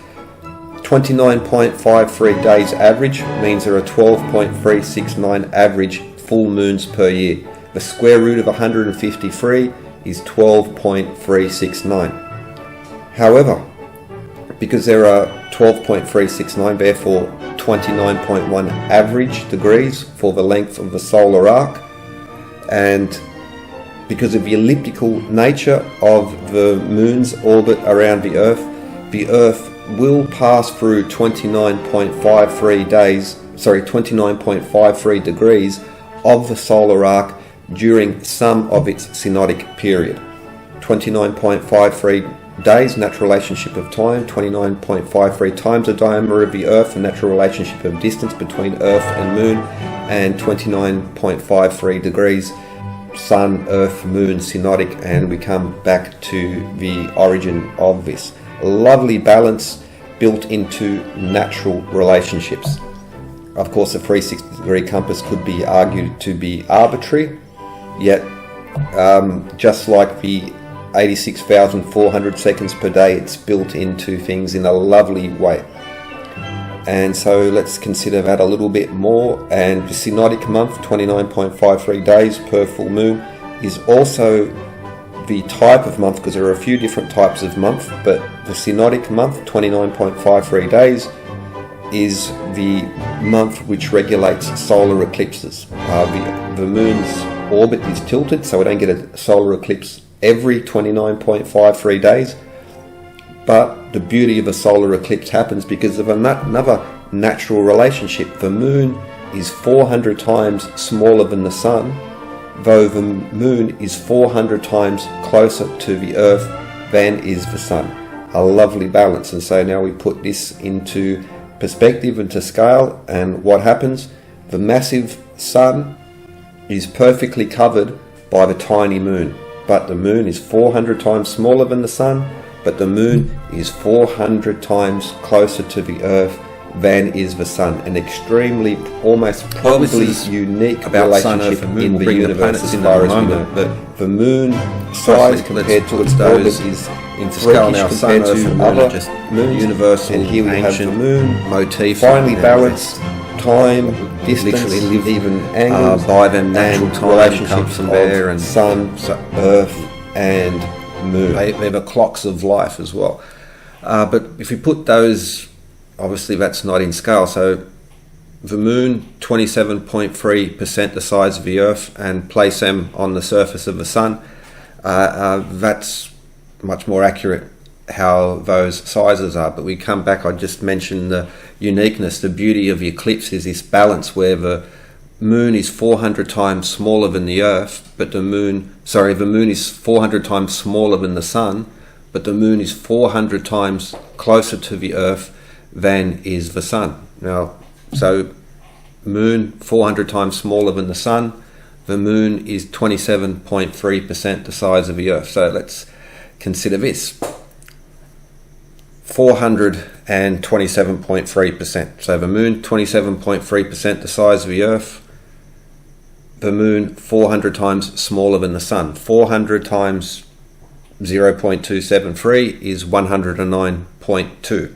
Speaker 1: 29.53 days average means there are 12.369 average full moons per year. The square root of 153 is 12.369. However, because there are 12.369, therefore 29.1 average degrees for the length of the solar arc, and because of the elliptical nature of the moon's orbit around the Earth will pass through 29.53 degrees of the solar arc during some of its synodic period. 29.53 days, natural relationship of time, 29.53 times the diameter of the Earth, the natural relationship of distance between Earth and Moon, and 29.53 degrees, Sun, Earth, Moon, synodic, and we come back to the origin of this. A lovely balance built into natural relationships. Of course, a 360-degree compass could be argued to be arbitrary, yet just like the 86,400 seconds per day, it's built into things in a lovely way. And so let's consider that a little bit more. And the synodic month, 29.53 days per full moon, is also the type of month, because there are a few different types of month, but the synodic month, 29.53 days, is the month which regulates solar eclipses. The moon's orbit is tilted, so we don't get a solar eclipse every 29.53 days, but the beauty of a solar eclipse happens because of another natural relationship. The moon is 400 times smaller than the sun, though the moon is 400 times closer to the Earth than is the sun. A lovely balance. And so now we put this into perspective and to scale, and what happens? The massive sun is perfectly covered by the tiny moon, but the moon is 400 times smaller than the sun, but the moon is 400 times closer to the Earth than is the sun. An extremely, almost probably unique relationship in the universe as far as we know. The moon size compared to its orbit is freakish compared to other moons, universal, and here we have the moon motif, finely balanced, time, distance, even angles, by them natural time comes from there, and sun, Earth, and moon. They're the clocks of life as well. But if we put those, obviously that's not in scale. So the moon, 27.3% the size of the Earth, and place them on the surface of the sun. That's much more accurate how those sizes are. But we come back, I just mentioned the uniqueness, the beauty of the eclipse is this balance where the moon is 400 times smaller than the Earth, but the moon is 400 times smaller than the sun, but the moon is 400 times closer to the Earth than is the sun. Now, so moon 400 times smaller than the sun, the moon is 27.3% the size of the Earth. So let's consider this. 427.3%. So the moon 27.3% the size of the Earth, the moon 400 times smaller than the sun. 400 times 0.273 is 109.2.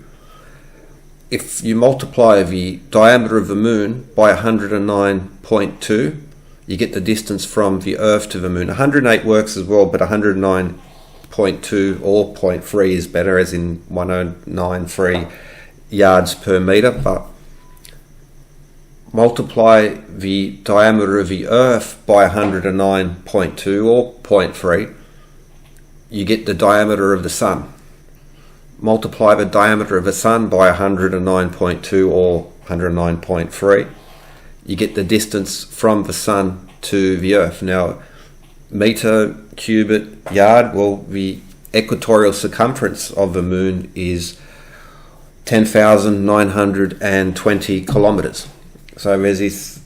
Speaker 1: If you multiply the diameter of the moon by 109.2, you get the distance from the Earth to the moon. 108 works as well, but 109.2 or 0.3 is better, as in 1093 yards per meter. But multiply the diameter of the Earth by 109.2 or 0.3, you get the diameter of the sun. Multiply the diameter of the sun by 109.2 or 109.3, you get the distance from the sun to the Earth. Now, meter, cubit, yard, well, the equatorial circumference of the moon is 10,920 kilometers. So there's this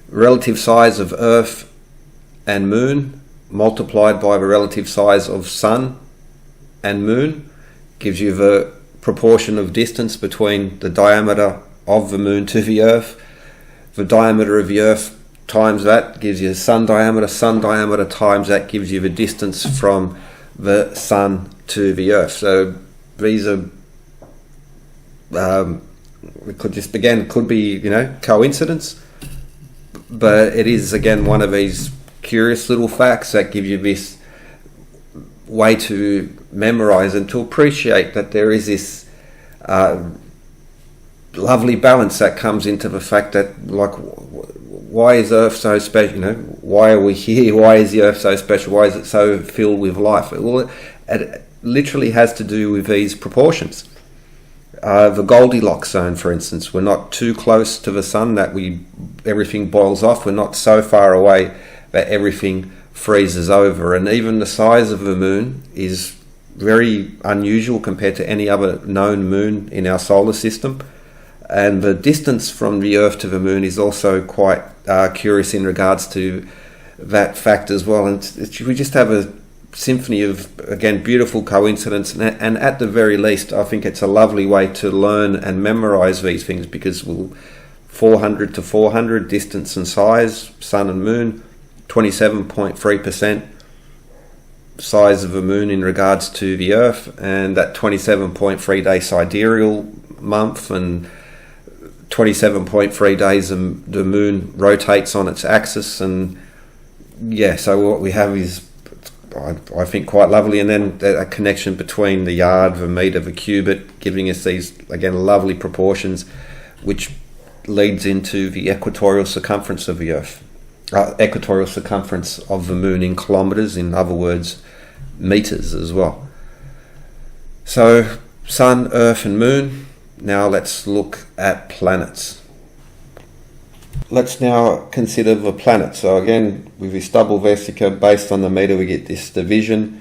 Speaker 1: relative size of Earth and Moon multiplied by the relative size of Sun and Moon gives you the proportion of distance between the diameter of the Moon to the Earth. The diameter of the Earth times that gives you Sun diameter times that gives you the distance from the Sun to the Earth. So these are it could be coincidence, but it is again one of these curious little facts that give you this way to memorize and to appreciate that there is this lovely balance that comes into the fact that, like, why is Earth so special? Why are we here? Why is the Earth so special? Why is it so filled with life? Well, it literally has to do with these proportions. The Goldilocks zone, for instance, we're not too close to the Sun that everything boils off. We're not so far away that everything freezes over, and even the size of the Moon is very unusual compared to any other known moon in our solar system. And the distance from the Earth to the Moon is also quite curious in regards to that fact as well. And we just have a symphony of, again, beautiful coincidence, and at the very least I think it's a lovely way to learn and memorize these things, because 400 to 400 distance and size, Sun and Moon, 27.3% size of the Moon in regards to the Earth, and that 27.3 day sidereal month, and 27.3 days the Moon rotates on its axis. And so what we have is, I think, quite lovely. And then a connection between the yard, the meter, the cubit, giving us these, again, lovely proportions, which leads into the equatorial circumference of the Earth. Equatorial circumference of the Moon in kilometers, in other words, meters as well. So Sun, Earth and Moon. Now let's look at planets. Let's now consider the planets. So again, with this double vesica, based on the meter, we get this division.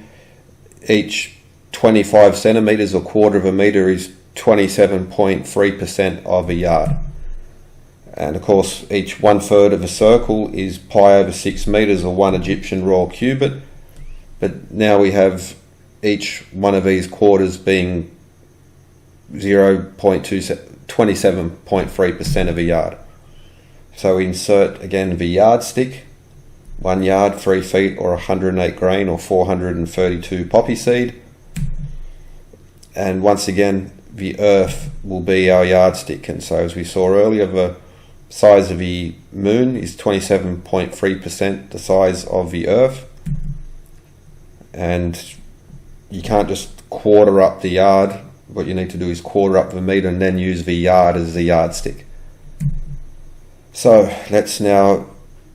Speaker 1: Each 25 centimeters or quarter of a meter is 27.3% of a yard. And of course, each 1/3 of a circle is pi over 6 meters, or 1 Egyptian royal cubit. But now we have each one of these quarters being 27.3% of a yard. So we insert again the yardstick, 1 yard, 3 feet, or 108 grain, or 432 poppy seed. And once again, the Earth will be our yardstick. And so, as we saw earlier, the size of the Moon is 27.3% the size of the Earth. And you can't just quarter up the yard. What you need to do is quarter up the meter and then use the yard as the yardstick. So let's now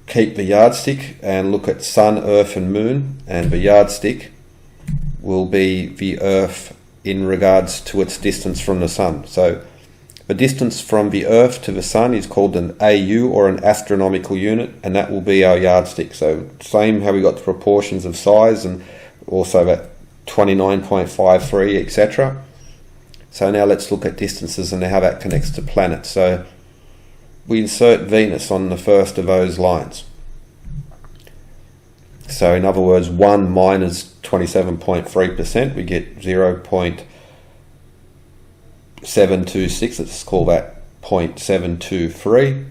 Speaker 1: keep the yardstick and look at Sun, Earth and Moon, and the yardstick will be the Earth in regards to its distance from the Sun. So the distance from the Earth to the Sun is called an AU, or an astronomical unit, and that will be our yardstick. So same how we got the proportions of size, and also that 29.53, etc. So now let's look at distances and how that connects to planets. So we insert Venus on the first of those lines. So in other words, 1 minus 27.3%, we get 0.726. Let's call that 0.723.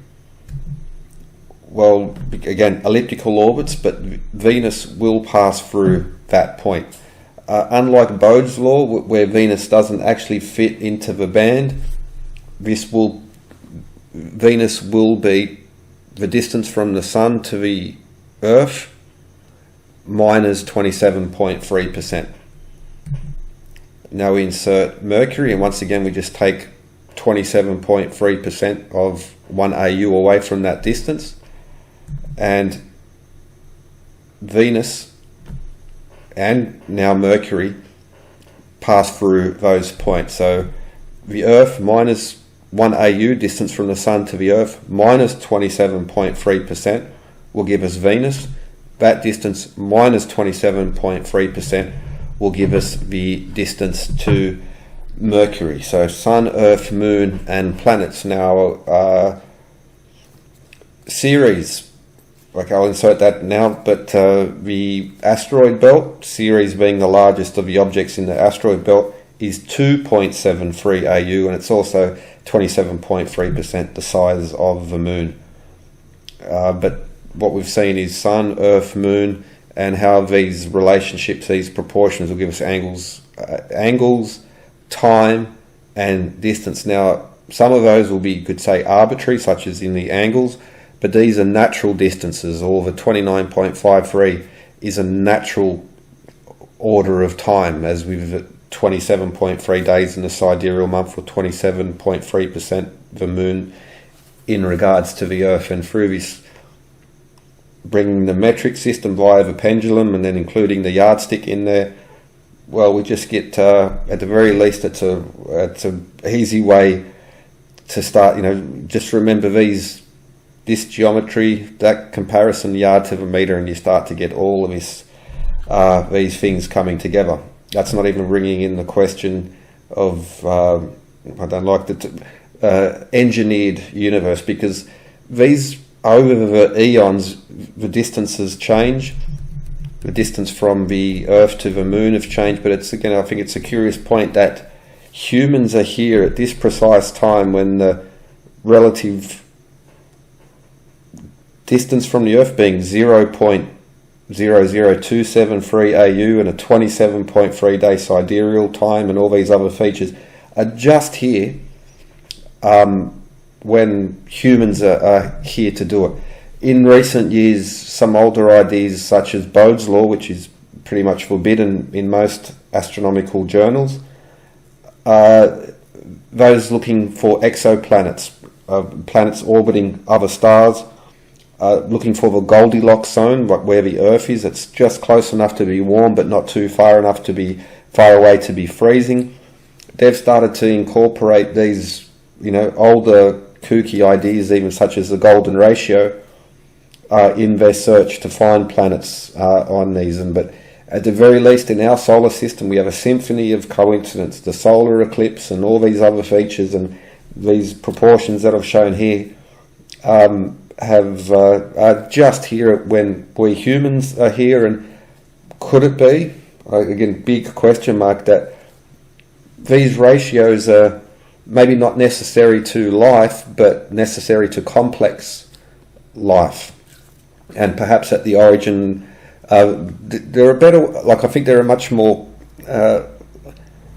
Speaker 1: Well, again, elliptical orbits, but Venus will pass through that point. Unlike Bode's law, where Venus doesn't actually fit into the band, Venus will be the distance from the Sun to the Earth minus 27.3%. Now we insert Mercury, and once again we just take 27.3% of 1 AU away from that distance, and Venus and now Mercury pass through those points. So the Earth minus 1 AU, distance from the Sun to the Earth, minus 27.3% will give us Venus. That distance minus 27.3% will give us the distance to Mercury. So Sun, Earth, Moon, and planets. Now, Ceres. Okay, I'll insert that now. But the asteroid belt, Ceres being the largest of the objects in the asteroid belt, is 2.73 AU, and it's also 27.3% the size of the Moon. But what we've seen is Sun, Earth, Moon, and how these relationships, these proportions will give us angles, time, and distance. Now, some of those will be, you could say, arbitrary, such as in the angles, but these are natural distances. Or the 29.53 is a natural order of time, as with 27.3 days in the sidereal month, or 27.3% the Moon in regards to the Earth. And through this, bringing the metric system via the pendulum and then including the yardstick in there, well, we just get, at the very least, it's a easy way to start. Just remember this geometry, that comparison yard to the meter, and you start to get all of these things coming together. That's not even bringing in the question of, I don't like the engineered universe, because these, over the eons, the distances change. The distance from the Earth to the Moon have changed, but it's, again, I think it's a curious point that humans are here at this precise time when the relative distance from the Earth being 0.00273 AU and a 27.3 day sidereal time and all these other features are just here when humans are here to do it. In recent years, some older ideas such as Bode's law, which is pretty much forbidden in most astronomical journals, those looking for exoplanets, planets orbiting other stars, looking for the Goldilocks zone, like where the Earth is. It's just close enough to be warm, but not too far enough to be far away to be freezing. They've started to incorporate these, older kooky ideas, even such as the golden ratio, in their search to find planets on these. But at the very least, in our solar system, we have a symphony of coincidence. The solar eclipse and all these other features and these proportions that I've shown here are just here when we humans are here. And could it be, again, big question mark, that these ratios are maybe not necessary to life, but necessary to complex life? And perhaps at the origin, there are better, I think there are much more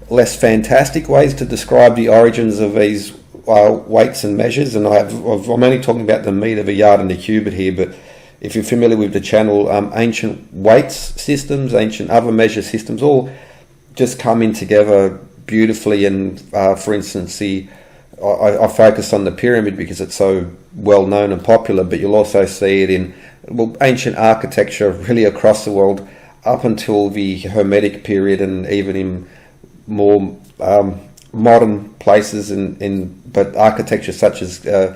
Speaker 1: less fantastic ways to describe the origins of these weights and measures. And I'm only talking about the meter, the yard, and the cubit here. But if you're familiar with the channel, ancient weights systems, ancient other measure systems, all just come in together beautifully. And for instance, I focus on the pyramid because it's so well known and popular, but you'll also see it in ancient architecture really across the world up until the Hermetic period, and even in more modern places but architecture such as the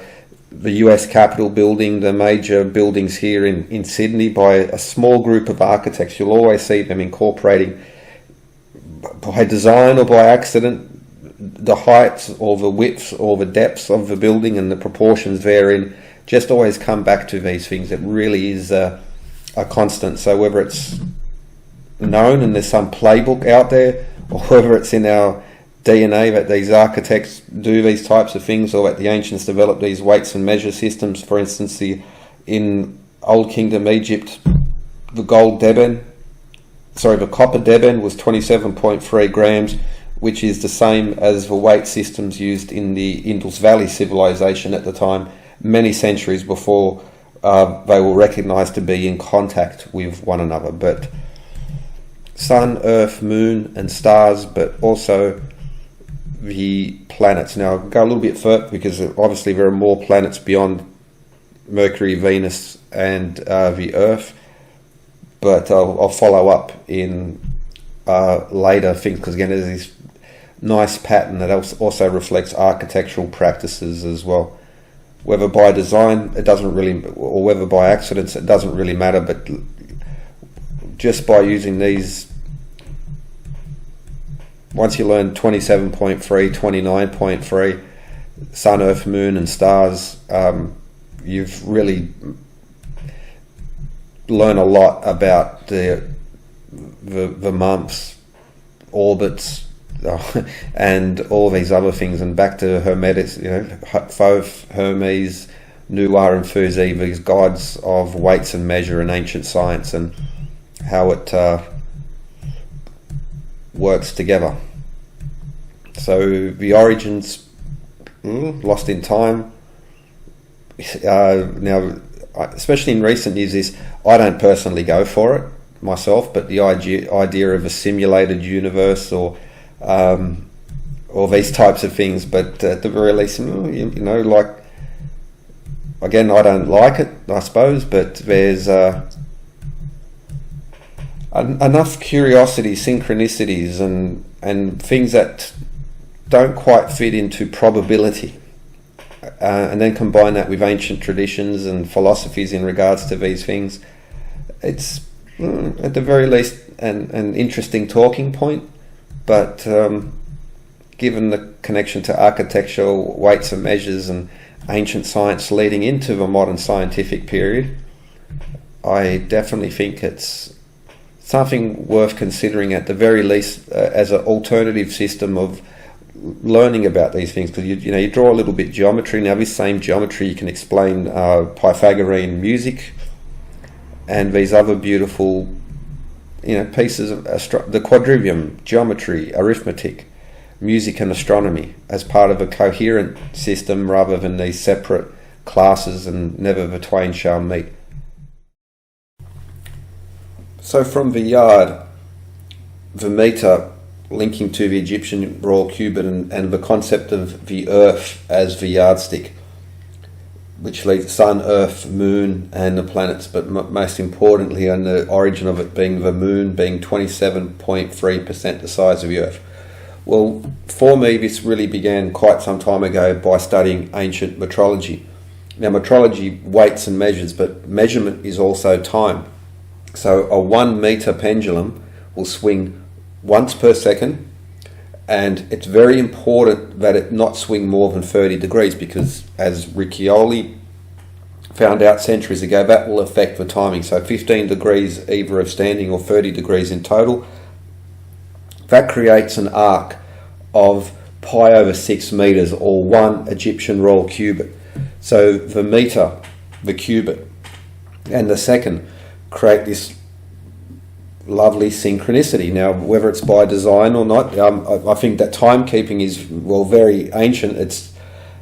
Speaker 1: US Capitol building, the major buildings here in Sydney, by a small group of architects. You'll always see them incorporating, by design or by accident, the heights or the widths or the depths of the building and the proportions therein. Just always come back to these things. It really is a constant. So whether it's known and there's some playbook out there, or whether it's in our DNA that these architects do these types of things, or that the ancients developed these weights and measure systems. For instance, in Old Kingdom Egypt, the copper deben was 27.3 grams, which is the same as the weight systems used in the Indus Valley civilization at the time, many centuries before they were recognized to be in contact with one another. But Sun, Earth, Moon, and stars, but also the planets. Now, I'll go a little bit further, because obviously there are more planets beyond Mercury, Venus, and the Earth. But I'll follow up in later things, because again, there's this nice pattern that also reflects architectural practices as well. Whether by design, it doesn't really, or whether by accidents, it doesn't really matter. But just by using these once you learn 27.3, 29.3, sun, earth, moon and stars, you've really learned a lot about the months, orbits, and all these other things. And back to Hermetics, Thoth, Hermes, Nuar and Phuzi, these gods of weights and measure in ancient science, and how it works together. So the origins, lost in time. Now, especially in recent years, I don't personally go for it myself, but the idea of a simulated universe or these types of things. But at the very least, like, again, I don't like it, I suppose, but there's enough curiosity, synchronicities, and things that don't quite fit into probability, and then combine that with ancient traditions and philosophies in regards to these things. It's at the very least an interesting talking point, but given the connection to architectural weights and measures and ancient science leading into the modern scientific period, I definitely think it's something worth considering at the very least as an alternative system of learning about these things. Because you draw a little bit geometry. Now this same geometry you can explain Pythagorean music and these other beautiful pieces of the Quadrivium, geometry, arithmetic, music and astronomy as part of a coherent system rather than these separate classes, and never the twain shall meet. So from the yard, the meter linking to the Egyptian royal cubit, and the concept of the earth as the yardstick, which leads sun, earth, moon and the planets, but most importantly, and the origin of it being the moon being 27.3% the size of the earth. Well, for me, this really began quite some time ago by studying ancient metrology. Now, metrology weights and measures, but measurement is also time. So a 1 meter pendulum will swing once per second, and it's very important that it not swing more than 30 degrees, because as Riccioli found out centuries ago, that will affect the timing. So 15 degrees either of standing or 30 degrees in total, that creates an arc of pi over 6 meters, or 1 Egyptian royal cubit. So the meter, the cubit, and the second create this lovely synchronicity. Now, whether it's by design or not, I think that timekeeping is, very ancient. It's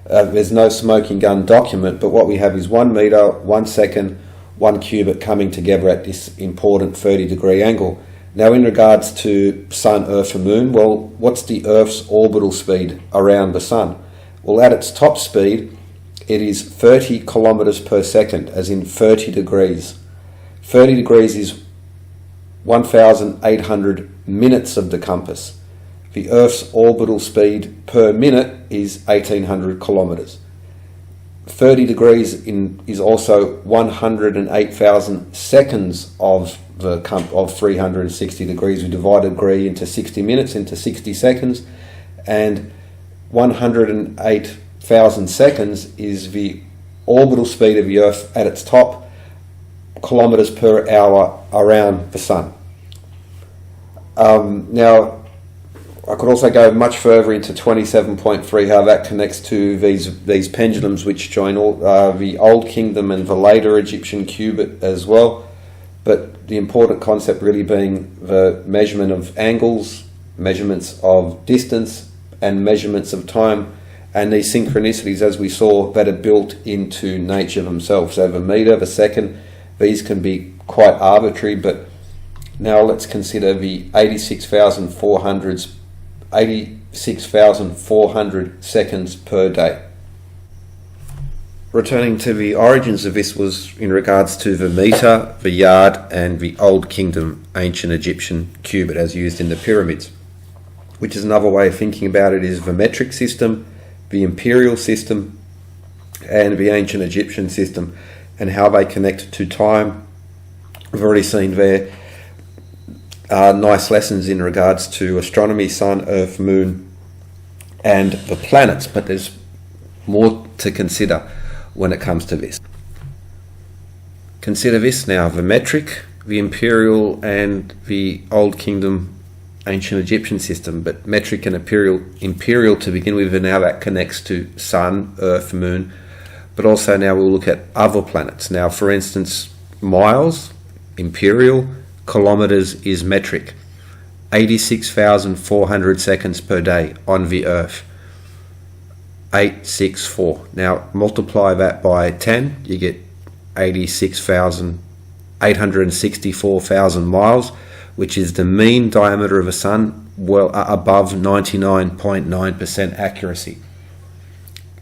Speaker 1: there's no smoking gun document, but what we have is 1 meter, 1 second, 1 cubit coming together at this important 30-degree angle. Now, in regards to sun, earth and moon, what's the earth's orbital speed around the sun? Well, at its top speed, it is 30 kilometers per second, as in 30 degrees. 30 degrees is 1,800 minutes of the compass. The Earth's orbital speed per minute is 1,800 kilometers. 30 degrees is also 108,000 seconds of 360 degrees. We divide a degree into 60 minutes, into 60 seconds, and 108,000 seconds is the orbital speed of the Earth at its top, kilometers per hour around the sun. Now, I could also go much further into 27.3, how that connects to these pendulums which join all the Old Kingdom and the later Egyptian cubit as well. But the important concept really being the measurement of angles, measurements of distance, and measurements of time, and these synchronicities, as we saw, that are built into nature themselves. So the meter, the second, these can be quite arbitrary, but now let's consider the 86,400 seconds per day. Returning to the origins of this was in regards to the meter, the yard, and the Old Kingdom ancient Egyptian cubit as used in the pyramids, which is another way of thinking about it, is the metric system, the imperial system, and the ancient Egyptian system, and how they connect to time. We've already seen there nice lessons in regards to astronomy, sun, earth, moon, and the planets, but there's more to consider when it comes to this. Consider this now: the metric, the imperial, and the Old Kingdom ancient Egyptian system. But metric and imperial to begin with, and now that connects to sun, earth, moon, but also now we'll look at other planets. Now, for instance, miles, imperial, kilometers is metric. 86,400 seconds per day on the earth. 864. Now multiply that by 10, you get 864,000 miles, which is the mean diameter of a sun, well above 99.9% accuracy.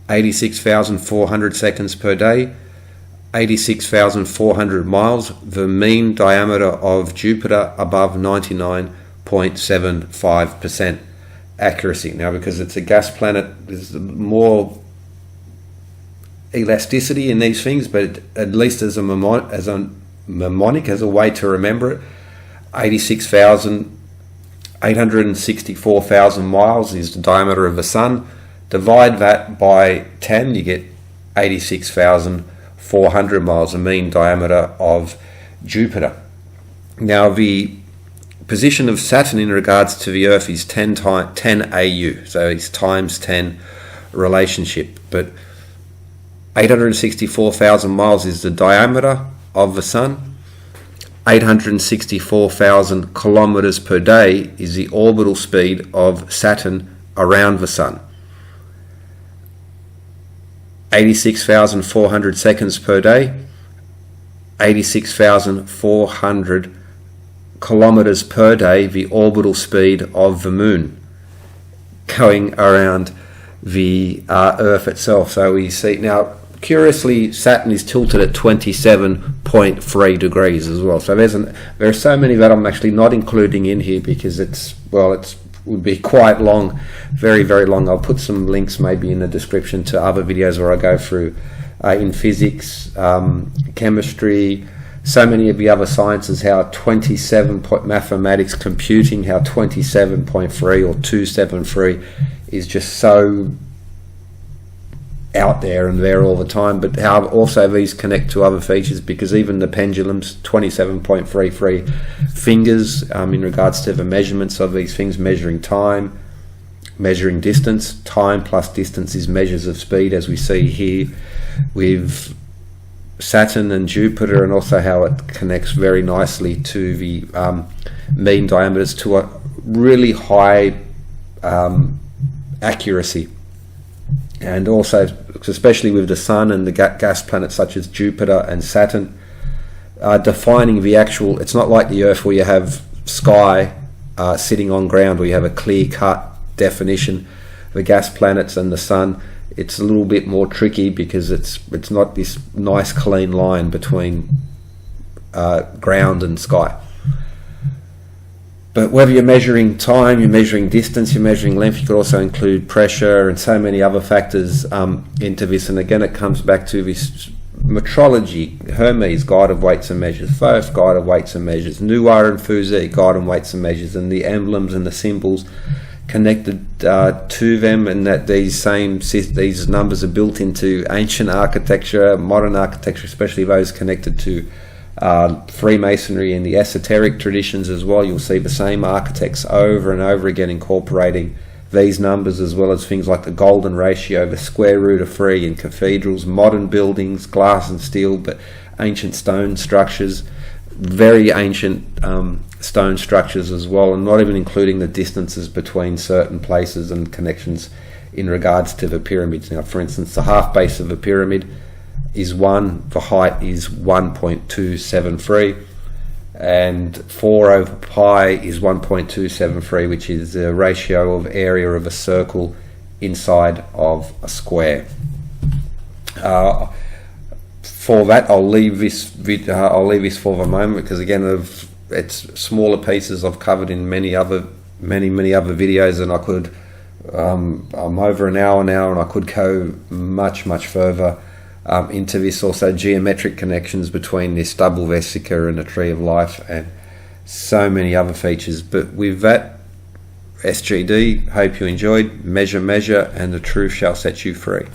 Speaker 1: 86,400 seconds per day, 86,400 miles, the mean diameter of Jupiter above 99.75% accuracy. Now, because it's a gas planet, there's more elasticity in these things, but at least as a mnemonic, as a way to remember it, 864,000 miles is the diameter of the sun. Divide that by 10, you get 86,400 miles, the mean diameter of Jupiter. Now, the position of Saturn in regards to the Earth is 10 AU, so it's times 10 relationship. But 864,000 miles is the diameter of the sun. 864,000 kilometers per day is the orbital speed of Saturn around the sun. 86,400 seconds per day, 86,400 kilometers per day, the orbital speed of the moon going around the Earth itself. So we see now, curiously, Saturn is tilted at 27.3 degrees as well. So there are so many that I'm actually not including in here because it would be quite long, very, very long. I'll put some links maybe in the description to other videos where I go through in physics, chemistry, so many of the other sciences, how mathematics, computing, how 27.3 or 273 is just so out there and there all the time, but how also these connect to other features, because even the pendulums, 27.33 fingers in regards to the measurements of these things, measuring time, measuring distance. Time plus distance is measures of speed, as we see here with Saturn and Jupiter, and also how it connects very nicely to the mean diameters to a really high accuracy. And also, especially with the Sun and the gas planets such as Jupiter and Saturn, defining the actual, it's not like the Earth where you have sky sitting on ground, where you have a clear-cut definition. The gas planets and the Sun, it's a little bit more tricky because it's not this nice clean line between ground and sky. But whether you're measuring time, you're measuring distance, you're measuring length, you could also include pressure and so many other factors into this. And again, it comes back to this metrology. Hermes, guide of weights and measures. Thoth, guide of weights and measures. Nuar and Fuzi, guide of weights and measures. And the emblems and the symbols connected to them, and that these numbers are built into ancient architecture, modern architecture, especially those connected to Freemasonry and the esoteric traditions as well. You'll see the same architects over and over again incorporating these numbers, as well as things like the golden ratio, the square root of 3 in cathedrals, modern buildings, glass and steel, but ancient stone structures, very ancient stone structures as well, and not even including the distances between certain places and connections in regards to the pyramids. Now, for instance, the half base of a pyramid is 1, the height is 1.273, and 4 over pi is 1.273, which is the ratio of area of a circle inside of a square. For that, I'll leave this for the moment, because again, it's smaller pieces I've covered in many other videos, and I could I'm over an hour now, and I could go much further into this. Also, geometric connections between this double vesica and the tree of life, and
Speaker 2: so many other features. But with that, SGD, hope you enjoyed. Measure, measure, and the truth shall set you free.